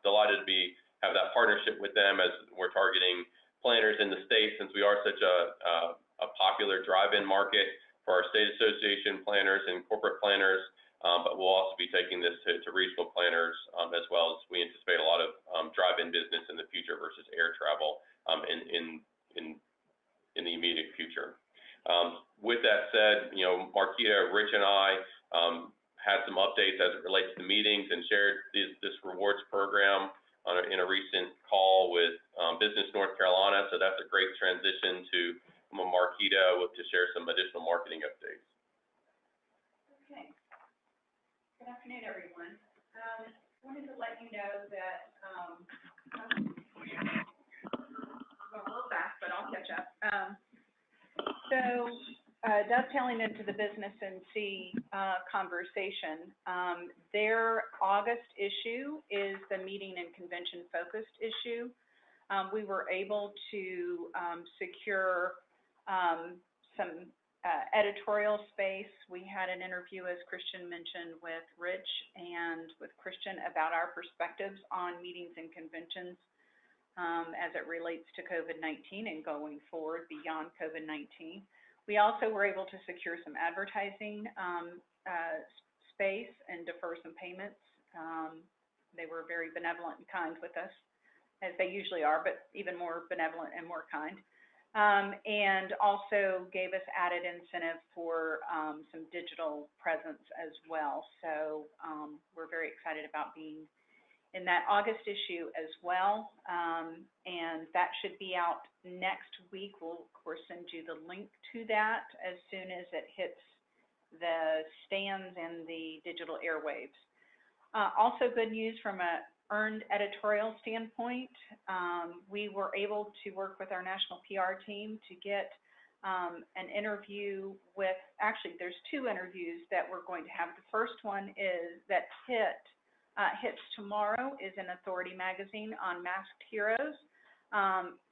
[SPEAKER 9] delighted to have that partnership with them as we're targeting planners in the state, since we are such a popular drive-in market for our state association planners and corporate planners. but we'll also be taking this to regional planners, as well as we anticipate a lot of drive-in business in the future versus air travel in the immediate future. With that said, you know, Marquita, Rich, and I had some updates as it relates to meetings and shared this rewards program in a recent call with Business North Carolina. So that's a great transition to Marquita to share some additional marketing updates.
[SPEAKER 12] Okay. Good afternoon, everyone. I wanted to let you know that I'm going a little fast, but I'll catch up. Dovetailing into the Business NC conversation, their August issue is the meeting and convention focused issue. We were able to secure some editorial space. We had an interview, as Christian mentioned, with Rich and with Christian about our perspectives on meetings and conventions as it relates to COVID-19 and going forward beyond COVID-19. We also were able to secure some advertising space and defer some payments. They were very benevolent and kind with us, as they usually are, but even more benevolent and more kind. And also gave us added incentive for some digital presence as well. So we're very excited about being in that August issue as well. And that should be out next week. We'll, of course, send you the link to that as soon as it hits the stands and the digital airwaves. Also good news from a earned editorial standpoint. We were able to work with our national PR team to get an interview with, actually there's two interviews that we're going to have. The first one is that hits tomorrow, is in Authority magazine on Masked Heroes.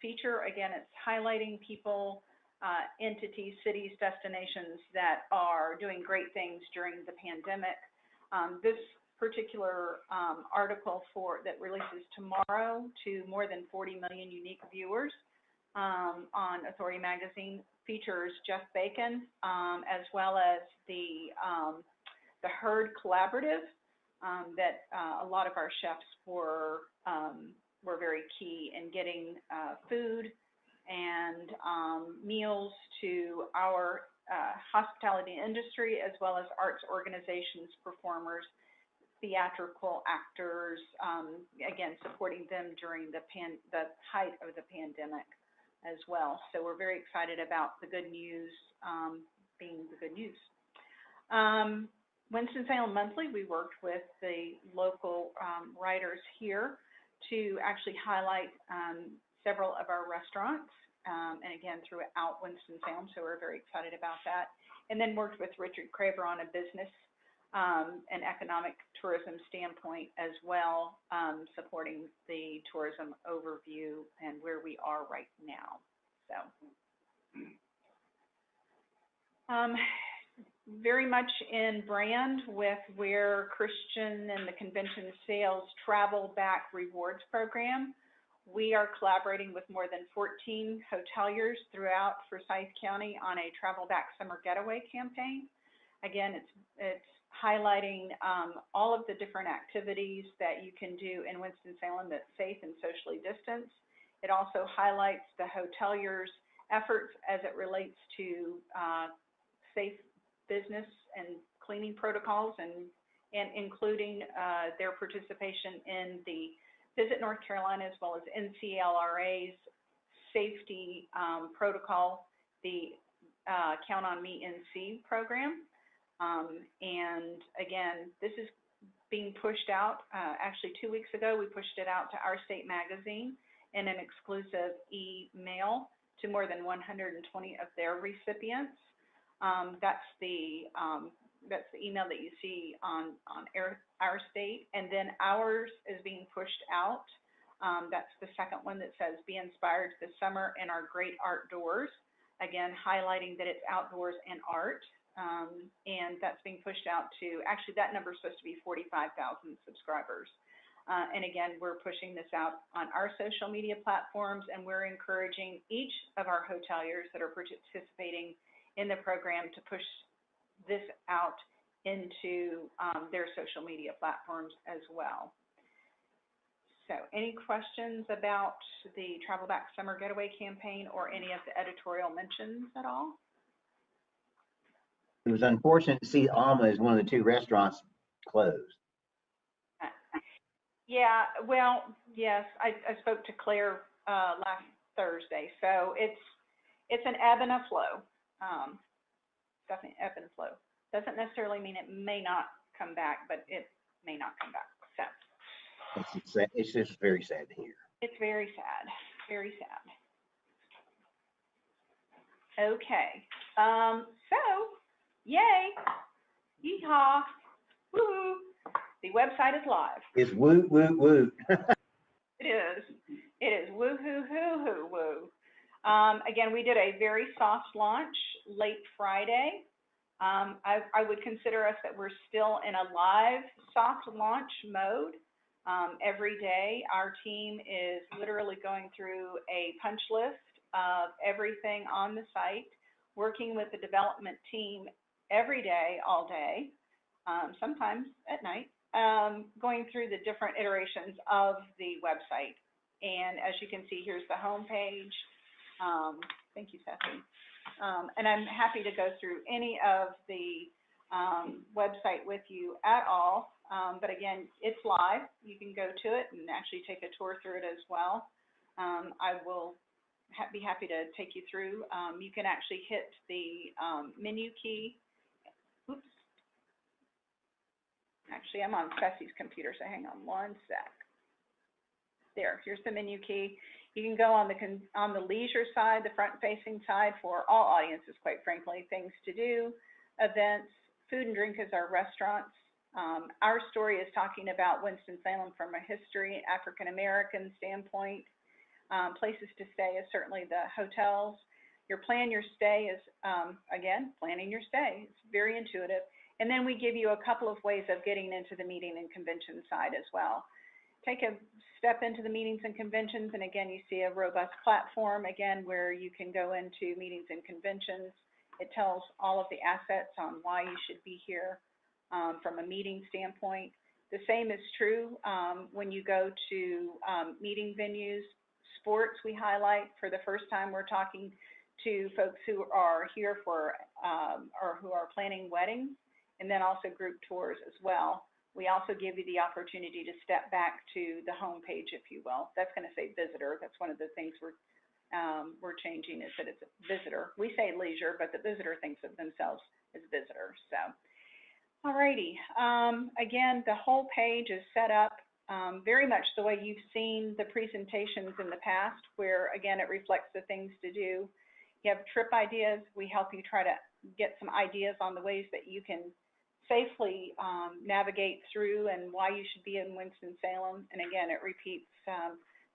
[SPEAKER 12] Feature, again, it's highlighting people, entities, cities, destinations that are doing great things during the pandemic. This particular article that releases tomorrow to more than 40 million unique viewers on Authority magazine features Jeff Bacon, as well as the Herd Collaborative that a lot of our chefs were very key in getting food and meals to our hospitality industry, as well as arts organizations, performers, theatrical actors, again, supporting them during the height of the pandemic as well. So we're very excited about the good news being the good news. Winston-Salem Monthly, we worked with the local writers here to actually highlight several of our restaurants, and again, throughout Winston-Salem, so we're very excited about that. And then worked with Richard Craver on a business and economic tourism standpoint as well, supporting the tourism overview and where we are right now. So very much in brand with where Christian and the Convention Sales Travel Back Rewards Program. We are collaborating with more than 14 hoteliers throughout Forsyth County on a Travel Back Summer Getaway campaign. Again, it's highlighting all of the different activities that you can do in Winston-Salem that's safe and socially distanced. It also highlights the hoteliers' efforts as it relates to safe business and cleaning protocols, and including their participation in the Visit North Carolina as well as NCLRA's safety protocol, the Count on Me NC program. And again, this is being pushed out. Actually, 2 weeks ago, we pushed it out to Our State magazine in an exclusive email to more than 120 of their recipients. That's the email that you see on Our State, and then ours is being pushed out. That's the second one that says, "Be inspired this summer in our great outdoors." Again, highlighting that it's outdoors and art, and that's being pushed out to, actually that number is supposed to be 45,000 subscribers. And again, we're pushing this out on our social media platforms, and we're encouraging each of our hoteliers that are participating in the program to push this out into their social media platforms as well. So any questions about the Travel Back Summer Getaway campaign or any of the editorial mentions at all?
[SPEAKER 6] It was unfortunate to see Alma as one of the two restaurants closed.
[SPEAKER 12] Yeah, well, yes, I spoke to Claire last Thursday, so it's an ebb and a flow. Definitely ebb and flow. Doesn't necessarily mean it may not come back, but it may not come back. So
[SPEAKER 6] It's just very sad to hear.
[SPEAKER 12] it's very sad, very sad. Okay, so yay, yeehaw, woo! The website is live.
[SPEAKER 6] It's woo, woo, woo.
[SPEAKER 12] It is. It is woo hoo hoo hoo woo. Again, we did a very soft launch late Friday. I would consider us that we're still in a live soft launch mode. Every day, our team is literally going through a punch list of everything on the site, working with the development team every day, all day, sometimes at night, going through the different iterations of the website. And as you can see, here's the home page. Thank you, Stephanie. And I'm happy to go through any of the website with you at all. But again, it's live. You can go to it and actually take a tour through it as well. I will be happy to take you through. You can actually hit the menu key. Oops. Actually, I'm on Fessie's computer, so hang on one sec. There, here's the menu key. You can go on the leisure side, the front-facing side for all audiences, quite frankly, things to do, events, food and drink is our restaurants. Our story is talking about Winston-Salem from a history, African-American standpoint. Places to stay is certainly the hotels. Your plan your stay is, again, planning your stay. It's very intuitive. And then we give you a couple of ways of getting into the meeting and convention side as well. Take a step into the meetings and conventions, and again, you see a robust platform, again, where you can go into meetings and conventions. It tells all of the assets on why you should be here from a meeting standpoint. The same is true when you go to meeting venues. Sports we highlight. For the first time, we're talking to folks who are here for or who are planning weddings, and then also group tours as well. We also give you the opportunity to step back to the home page, if you will. That's going to say visitor. That's one of the things we're changing, is that it's a visitor. We say leisure, but the visitor thinks of themselves as visitor. So, alrighty. Again, the whole page is set up very much the way you've seen the presentations in the past, where again it reflects the things to do. You have trip ideas. We help you try to get some ideas on the ways that you can safely navigate through and why you should be in Winston-Salem. And again, it repeats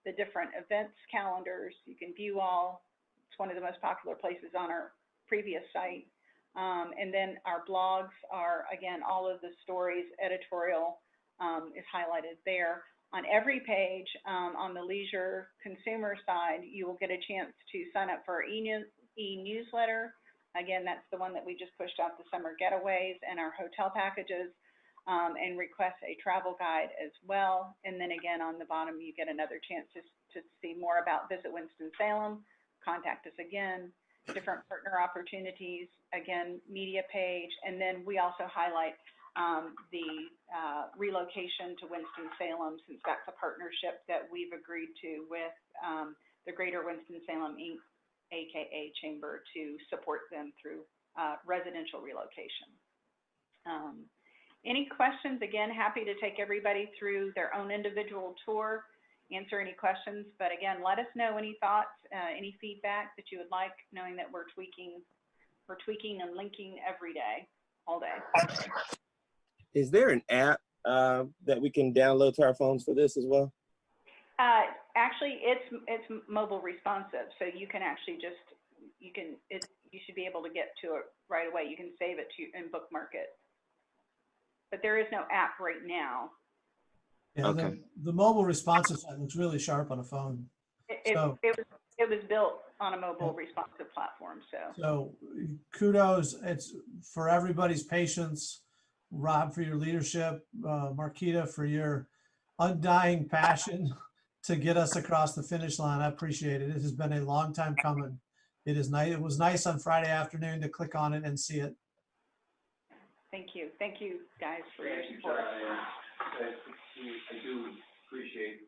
[SPEAKER 12] the different events calendars. You can view all. It's one of the most popular places on our previous site. And then our blogs are, again, all of the stories, editorial is highlighted there. On every page, on the leisure consumer side, you will get a chance to sign up for our e-newsletter. Again, that's the one that we just pushed out, the summer getaways and our hotel packages, and request a travel guide as well. And then again, on the bottom, you get another chance to see more about Visit Winston-Salem, contact us again, different partner opportunities, again, media page. And then we also highlight the relocation to Winston-Salem, since that's a partnership that we've agreed to with the Greater Winston-Salem Inc., AKA Chamber, to support them through residential relocation. Any questions? Again, happy to take everybody through their own individual tour, answer any questions, but again, let us know any thoughts, any feedback that you would like, knowing that we're tweaking and linking every day, all day.
[SPEAKER 13] Is there an app that we can download to our phones for this as well?
[SPEAKER 12] Actually, it's mobile responsive, so you can actually you should be able to get to it right away. You can save it and bookmark it, but there is no app right now.
[SPEAKER 2] Yeah,
[SPEAKER 13] okay.
[SPEAKER 2] The mobile responsive side looks really sharp on a phone.
[SPEAKER 12] It was built on a mobile responsive platform, so
[SPEAKER 2] kudos. It's for everybody's patience. Rob, for your leadership, Marquita, for your undying passion to get us across the finish line. I appreciate it. It has been a long time coming. It is nice. It was nice on Friday afternoon to click on it and see it.
[SPEAKER 12] Thank you. Thank you, guys, for your
[SPEAKER 1] Thank you,
[SPEAKER 12] support.
[SPEAKER 1] John. I do appreciate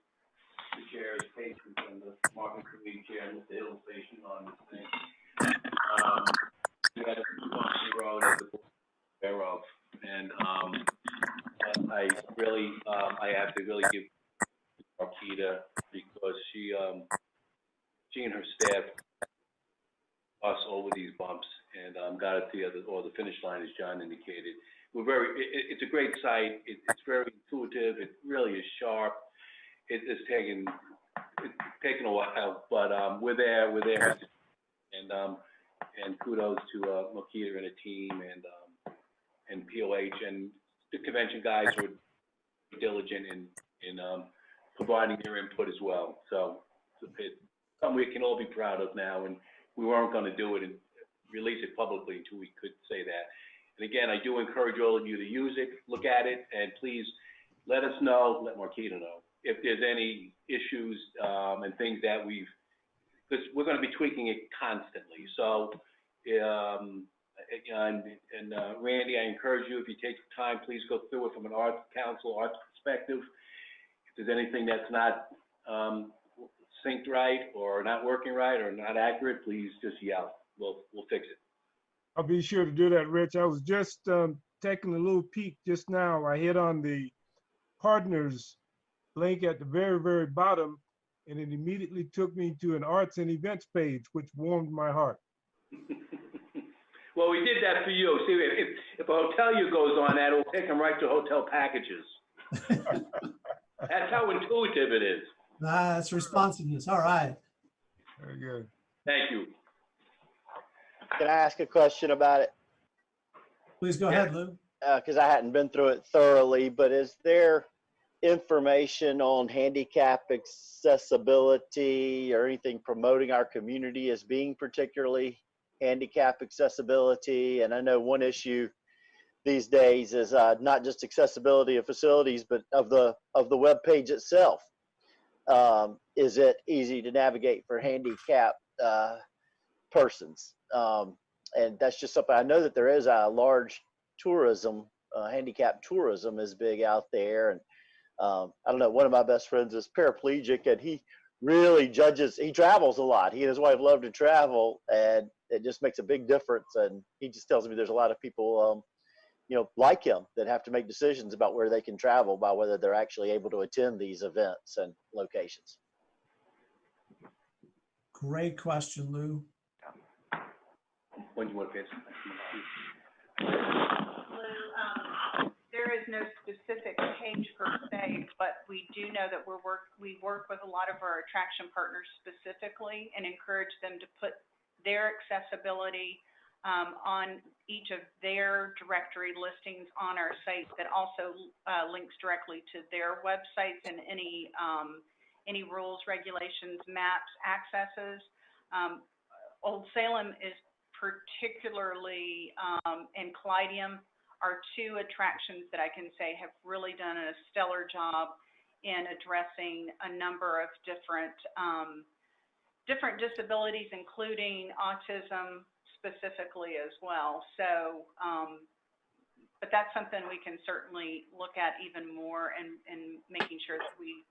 [SPEAKER 1] the chair's patience and the market committee chair, Mr. Hill's patience on this thing. We had a bumpy road as the board thereof, and I really, I have to really give Marquita, because she and her staff us over these bumps and got it to the finish line, as John indicated. We're it's a great site. It's very intuitive. It really is sharp. It's taken a while, but we're there, and kudos to Marquita and the team, and POH, and the convention guys were diligent in providing their input as well. So it's something we can all be proud of now, and we weren't going to do it and release it publicly until we could say that. And again, I do encourage all of you to use it, look at it, and please let us know, let Marquita know, if there's any issues and things that because we're going to be tweaking it constantly. So, Randy, I encourage you, if you take time, please go through it from an arts perspective. If there's anything that's not synced right or not working right or not accurate, please just yell. We'll fix it.
[SPEAKER 7] I'll be sure to do that, Rich. I was just taking a little peek just now. I hit on the partners link at the very, very bottom, and it immediately took me to an arts and events page, which warmed my heart.
[SPEAKER 1] Well, we did that for you. See, if a hotelier goes on that, it'll take them right to hotel packages. That's how intuitive it is.
[SPEAKER 2] That's responsiveness. All right.
[SPEAKER 7] Very good.
[SPEAKER 1] Thank you.
[SPEAKER 8] Can I ask a question about it?
[SPEAKER 2] Please go ahead, Lou.
[SPEAKER 8] Because I hadn't been through it thoroughly, but is there information on handicap accessibility or anything promoting our community as being particularly handicap accessibility? And I know one issue these days is not just accessibility of facilities, but of the web page itself. Is it easy to navigate for handicapped persons? And that's just something I know that there is a large tourism, handicap tourism is big out there. And I don't know, one of my best friends is paraplegic, and he really he travels a lot. He and his wife love to travel, and it just makes a big difference. And he just tells me there's a lot of people, like him, that have to make decisions about where they can travel by whether they're actually able to attend these events and locations.
[SPEAKER 2] Great question, Lou.
[SPEAKER 1] When do you want to answer?
[SPEAKER 12] Lou, there is no specific page per se, but we do know that we work with a lot of our attraction partners specifically and encourage them to put their accessibility on each of their directory listings on our site that also links directly to their websites and any rules, regulations, maps, accesses. Old Salem is particularly, and Callidium are two attractions that I can say have really done a stellar job in addressing a number of different disabilities, including autism specifically as well. So, but that's something we can certainly look at even more and making sure that we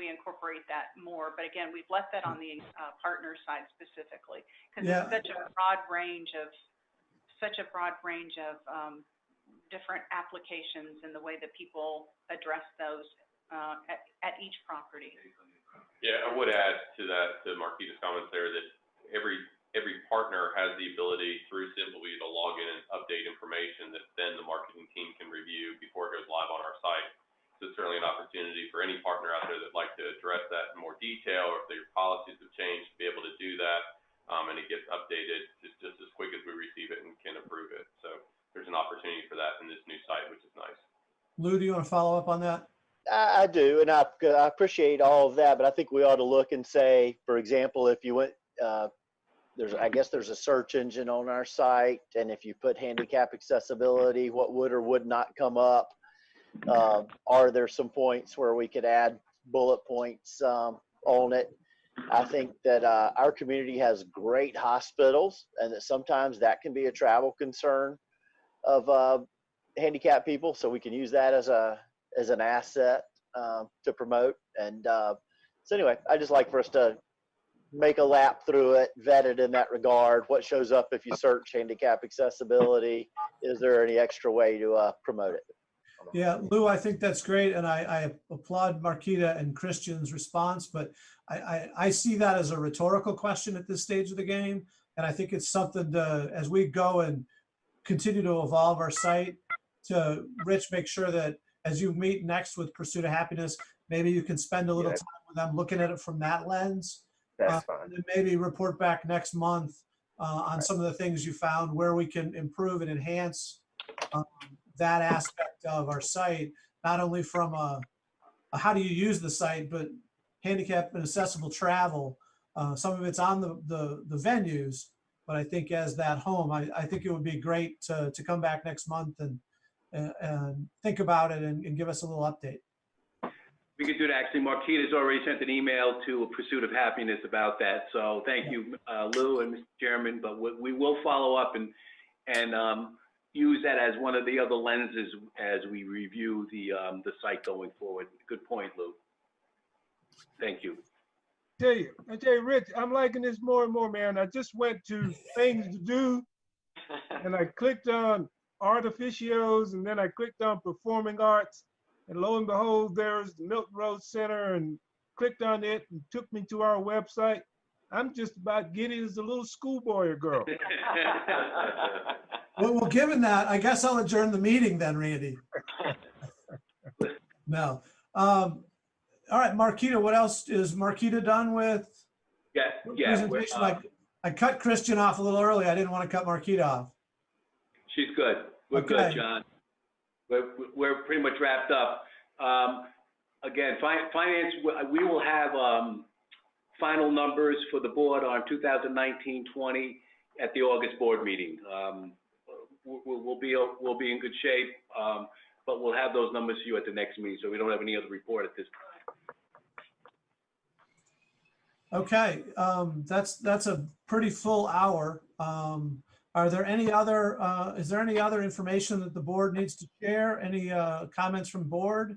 [SPEAKER 12] incorporate that more. But again, we've left that on the partner side specifically because it's such a broad range of different applications and the way that people address those at each property.
[SPEAKER 9] Yeah, I would add to that, to Marquita's comments there, that every partner has the ability through Simply to log in and update information that then the marketing team can review before it goes live on our site. So it's certainly an opportunity for any partner out there that'd like to address that in more detail, or if their policies have changed, to be able to do that, and it gets updated just as quick as we receive it and can approve it. So there's an opportunity for that in this new site, which is nice.
[SPEAKER 2] Lou, do you want to follow up on that?
[SPEAKER 8] I do, and I appreciate all of that, but I think we ought to look and say, for example, if you went I guess there's a search engine on our site, and if you put handicap accessibility, what would or would not come up? Are there some points where we could add bullet points on it? I think that our community has great hospitals, and that sometimes that can be a travel concern of handicapped people. So we can use that as an asset to promote. And so anyway, I just like for us to make a lap through it, vet it in that regard. What shows up if you search handicap accessibility? Is there any extra way to promote it?
[SPEAKER 2] Yeah, Lou, I think that's great. And I applaud Marquita and Christian's response, but I see that as a rhetorical question at this stage of the game. And I think it's something to, as we go and continue to evolve our site, to Rich, make sure that as you meet next with Pursuit of Happiness, maybe you can spend a little time with them looking at it from that lens.
[SPEAKER 13] That's fine.
[SPEAKER 2] And then maybe report back next month on some of the things you found, where we can improve and enhance that aspect of our site, not only from a how do you use the site, but handicap and accessible travel. Some of it's on the venues, but I think as that home, I think it would be great to come back next month and think about it and give us a little update.
[SPEAKER 1] We could do that. Actually, Marquita's already sent an email to Pursuit of Happiness about that. So thank you, Lou and Mr. Chairman. But we will follow up and use that as one of the other lenses as we review the site going forward. Good point, Lou. Thank you.
[SPEAKER 7] I tell you, Rich, I'm liking this more and more, man. I just went to things to do, and I clicked on art officios, and then I clicked on performing arts, and lo and behold, there's the Milton Road Center, and clicked on it and took me to our website. I'm just about giddy as a little schoolboy or girl.
[SPEAKER 2] Well, given that, I guess I'll adjourn the meeting then, Randy. No. All right, Marquita, what else? Is Marquita done with?
[SPEAKER 1] Yeah.
[SPEAKER 2] Presentation? I cut Christian off a little early. I didn't want to cut Marquita off.
[SPEAKER 1] She's good. We're good, John. We're pretty much wrapped up. Again, finance, we will have final numbers for the board on 2019-20 at the August board meeting. We'll be in good shape, but we'll have those numbers for you at the next meeting, so we don't have any other report at this time.
[SPEAKER 2] Okay, that's a pretty full hour. Are there any other, is there any other information that the board needs to share? Any comments from board?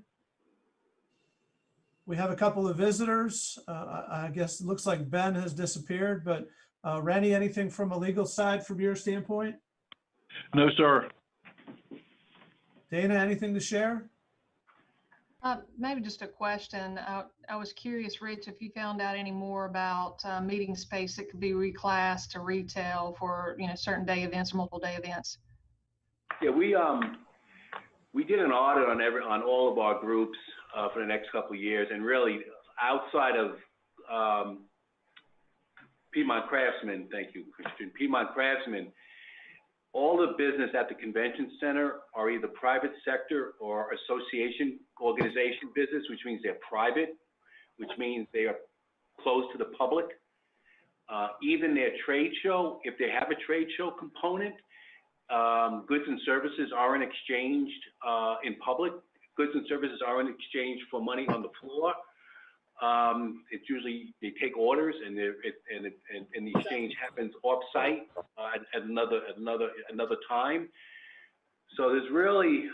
[SPEAKER 2] We have a couple of visitors. I guess it looks like Ben has disappeared, but Rennie, anything from a legal side from your standpoint?
[SPEAKER 5] No, sir.
[SPEAKER 2] Dana, anything to share?
[SPEAKER 10] Maybe just a question. I was curious, Rich, if you found out any more about meeting space that could be reclassed to retail for, certain day events or multiple day events.
[SPEAKER 1] Yeah, we did an audit on all of our groups for the next couple of years, and really outside of Piedmont Craftsman, thank you, Christian, Piedmont Craftsman, all the business at the convention center are either private sector or association organization business, which means they're private, which means they are closed to the public. Even their trade show, if they have a trade show component, goods and services aren't exchanged in public. Goods and services aren't exchanged for money on the floor. It's usually they take orders, and the exchange happens off-site at another time. So there's really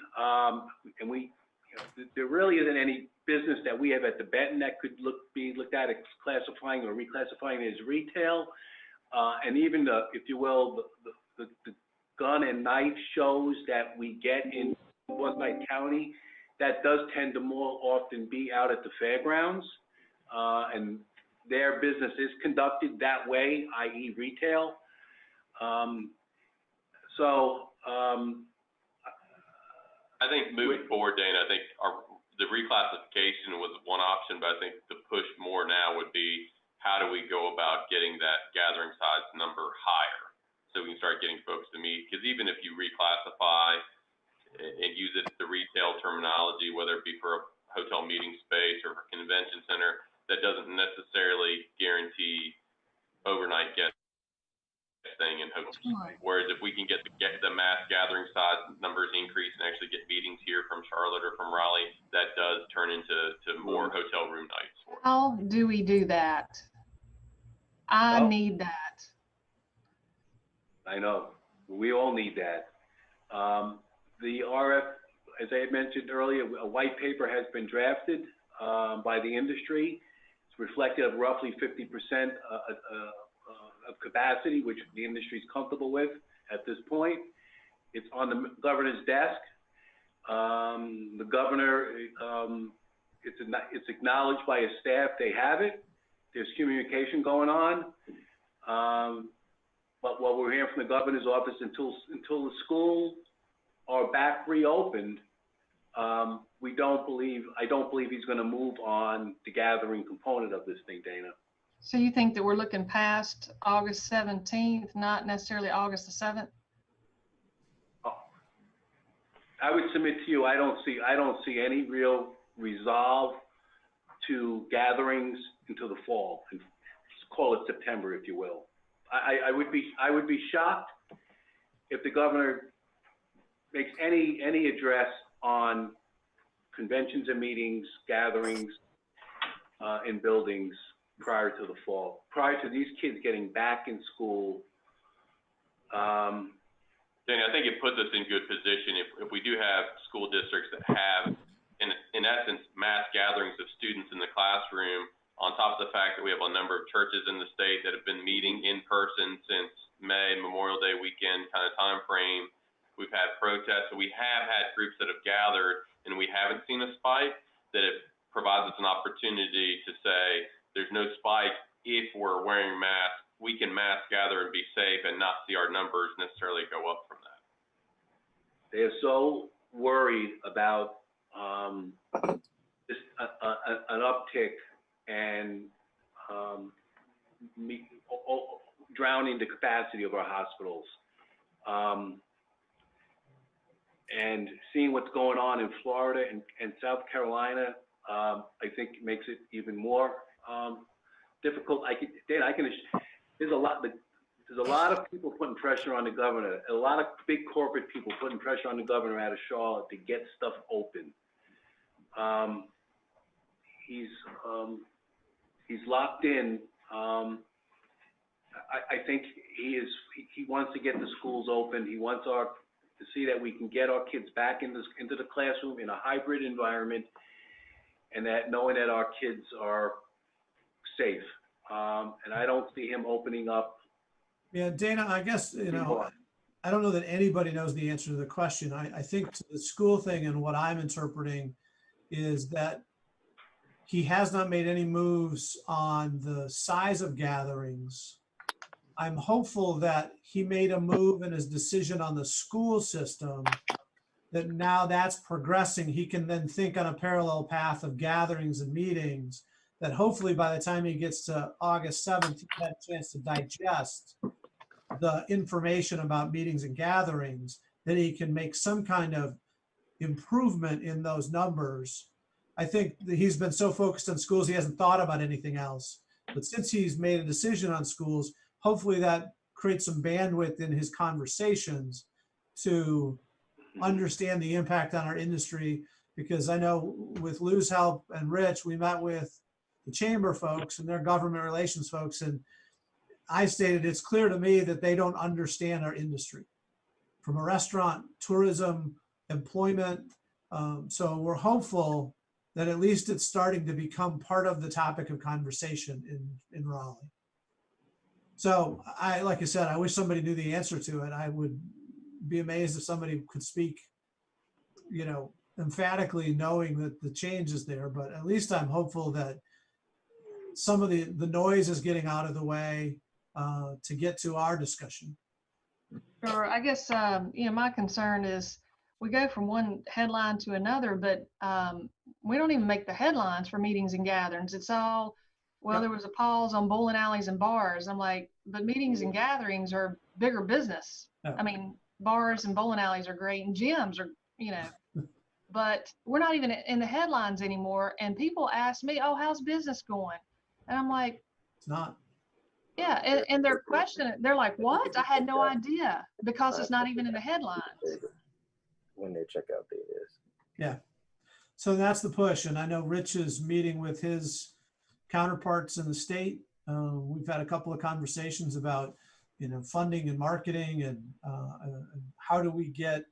[SPEAKER 1] there really isn't any business that we have at the Benton that could be looked at as classifying or reclassifying as retail, and even if you will, the gun and knife shows that we get in Forsyth County, that does tend to more often be out at the fairgrounds. And their business is conducted that way, i.e. retail.
[SPEAKER 9] I think moving forward, Dana, I think the reclassification was one option, but I think the push more now would be how do we go about getting that gathering size number higher so we can start getting folks to meet? Because even if you reclassify and use it the retail terminology, whether it be for a hotel meeting space or for a convention center, that doesn't necessarily guarantee overnight guests numbers increase and actually get meetings here from Charlotte or from Raleigh, that does turn into more hotel room nights for us.
[SPEAKER 10] How do we do that? I
[SPEAKER 1] Well,
[SPEAKER 10] need that.
[SPEAKER 1] I know, we all need that. The RF, as I had mentioned earlier, a white paper has been drafted by the industry. It's reflective of roughly 50% of capacity, which the industry is comfortable with at this point. It's on the governor's desk. The governor, it's acknowledged by his staff, they have it. There's communication going on. But what we're hearing from the governor's office, until the schools are back reopened, I don't believe he's going to move on the gathering component of this thing, Dana.
[SPEAKER 10] So you think that we're looking past August 17th, not necessarily August the 7th?
[SPEAKER 1] I would submit to you, I don't see any real resolve to gatherings until the fall. Let's call it September, if you will. I would be shocked if the governor makes any address on conventions and meetings, gatherings in buildings prior to the fall, prior to these kids getting back in school.
[SPEAKER 9] Danny, I think it puts us in good position if we do have school districts that have, in essence, mass gatherings of students in the classroom, on top of the fact that we have a number of churches in the state that have been meeting in person since May, Memorial Day weekend kind of time frame. We've had protests, so we have had groups that have gathered, and we haven't seen a spike. That it provides us an opportunity to say there's no spike if we're wearing masks. We can mass gather and be safe and not see our numbers necessarily go up from that.
[SPEAKER 1] They are so worried about an uptick and drowning the capacity of our hospitals. And seeing what's going on in Florida and South Carolina, I think makes it even more difficult. There's a lot of people putting pressure on the governor. A lot of big corporate people putting pressure on the governor out of Charlotte to get stuff open. He's locked in. I think he wants to get the schools open. He wants to see that we can get our kids back into the classroom in a hybrid environment, and that knowing that our kids are safe. And I don't see him opening up.
[SPEAKER 2] Yeah, Dana, I guess, I don't know that anybody knows the answer to the question. I think to the school thing and what I'm interpreting is that he has not made any moves on the size of gatherings. I'm hopeful that he made a move in his decision on the school system, that now that's progressing. He can then think on a parallel path of gatherings and meetings, that hopefully by the time he gets to August 7th, he had a chance to digest the information about meetings and gatherings, that he can make some kind of improvement in those numbers. I think that he's been so focused on schools, he hasn't thought about anything else. But since he's made a decision on schools, hopefully that creates some bandwidth in his conversations to understand the impact on our industry. Because I know with Lou's help and Rich, we met with the chamber folks and their government relations folks, and I stated it's clear to me that they don't understand our industry from a restaurant, tourism, employment. So we're hopeful that at least it's starting to become part of the topic of conversation in Raleigh. So like I said, I wish somebody knew the answer to it. I would be amazed if somebody could speak, emphatically knowing that the change is there, but at least I'm hopeful that some of the noise is getting out of the way to get to our discussion.
[SPEAKER 10] Sure. I guess, my concern is we go from one headline to another, but we don't even make the headlines for meetings and gatherings. It's all, well, there was a pause on bowling alleys and bars. I'm like, but meetings and gatherings are bigger business.
[SPEAKER 2] Yeah.
[SPEAKER 10] I mean, bars and bowling alleys are great and gyms are, but we're not even in the headlines anymore. And people ask me, oh, how's business going? And I'm like,
[SPEAKER 2] It's not.
[SPEAKER 10] Yeah, and they're questioning. They're like, what? I had no idea, because it's not even in the headlines.
[SPEAKER 13] check out date is.
[SPEAKER 2] Yeah. So that's the push. And I know Rich is meeting with his counterparts in the state. We've had a couple of conversations about, funding and marketing and how do we get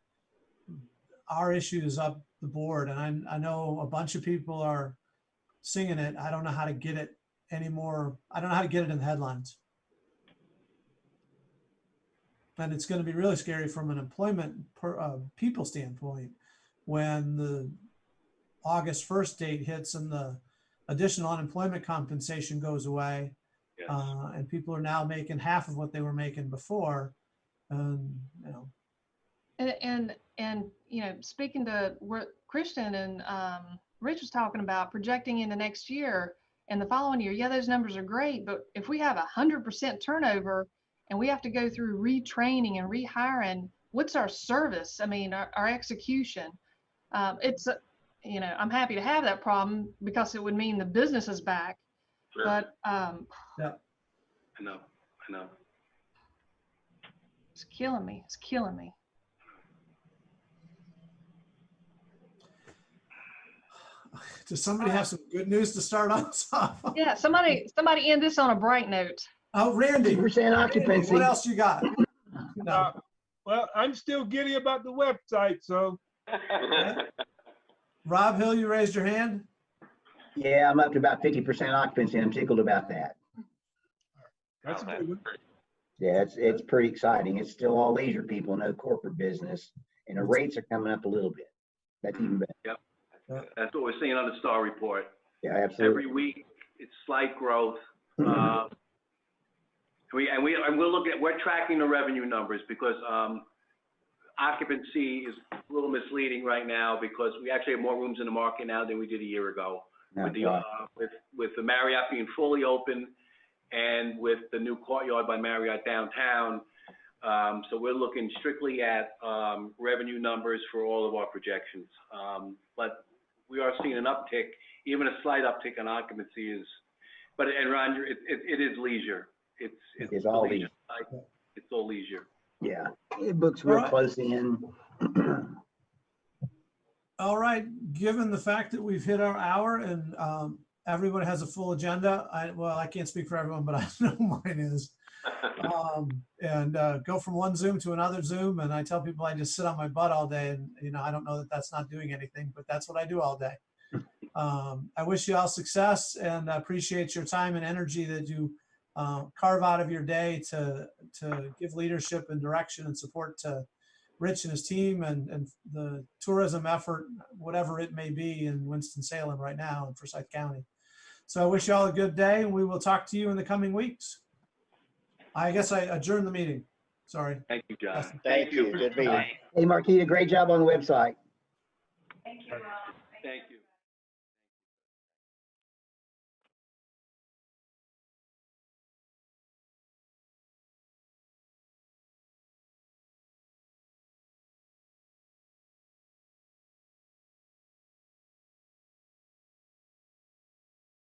[SPEAKER 2] our issues up the board. And I know a bunch of people are singing it. I don't know how to get it anymore. I don't know how to get it in the headlines. And it's going to be really scary from an employment people standpoint when the August 1st date hits and the additional unemployment compensation goes away. Yes. And people are now making half of what they were making before. And
[SPEAKER 10] speaking to what Christian and Rich was talking about, projecting into next year and the following year, yeah, those numbers are great, but if we have 100% turnover and we have to go through retraining and rehiring, what's our service? I mean, our execution. I'm happy to have that problem because it would mean the business is back. Sure. But
[SPEAKER 2] yeah,
[SPEAKER 1] I know.
[SPEAKER 10] It's killing me.
[SPEAKER 2] Does somebody have some good news to start us off?
[SPEAKER 10] Yeah, somebody end this on a bright note.
[SPEAKER 2] Oh, Randy,
[SPEAKER 6] 2% occupancy.
[SPEAKER 2] What else you got?
[SPEAKER 7] No. Well, I'm still giddy about the website, so.
[SPEAKER 2] Rob Hill, you raised your hand?
[SPEAKER 6] Yeah, I'm up to about 50% occupancy. I'm tickled about that.
[SPEAKER 7] That's a good one.
[SPEAKER 6] Yeah, it's pretty exciting. It's still all leisure people, no corporate business. And the rates are coming up a little bit. That's even better.
[SPEAKER 1] Yep. That's what we're seeing on the STAR report.
[SPEAKER 6] Yeah, absolutely.
[SPEAKER 1] Every week, it's slight growth. We're looking at, we're tracking the revenue numbers because occupancy is a little misleading right now because we actually have more rooms in the market now than we did a year ago. With the Marriott being fully open and with the new Courtyard by Marriott downtown. So we're looking strictly at revenue numbers for all of our projections. But we are seeing an uptick, even a slight uptick on occupancy and Ron, it is leisure. It's all leisure. It's all leisure.
[SPEAKER 6] Yeah, it books real close in.
[SPEAKER 2] All right, given the fact that we've hit our hour and everyone has a full agenda, I can't speak for everyone, but I know mine is. Go from one Zoom to another Zoom, and I tell people I just sit on my butt all day, and I don't know that that's not doing anything, but that's what I do all day. I wish you all success and appreciate your time and energy that you carve out of your day to give leadership and direction and support to Rich and his team and the tourism effort, whatever it may be in Winston-Salem right now in Forsyth County. So I wish you all a good day, and we will talk to you in the coming weeks. I guess I adjourn the meeting. Sorry.
[SPEAKER 1] Thank you, John.
[SPEAKER 8] Thank you. Good meeting.
[SPEAKER 6] Hey, Marquita, great job on the website.
[SPEAKER 12] Thank you, Rob.
[SPEAKER 1] Thank you.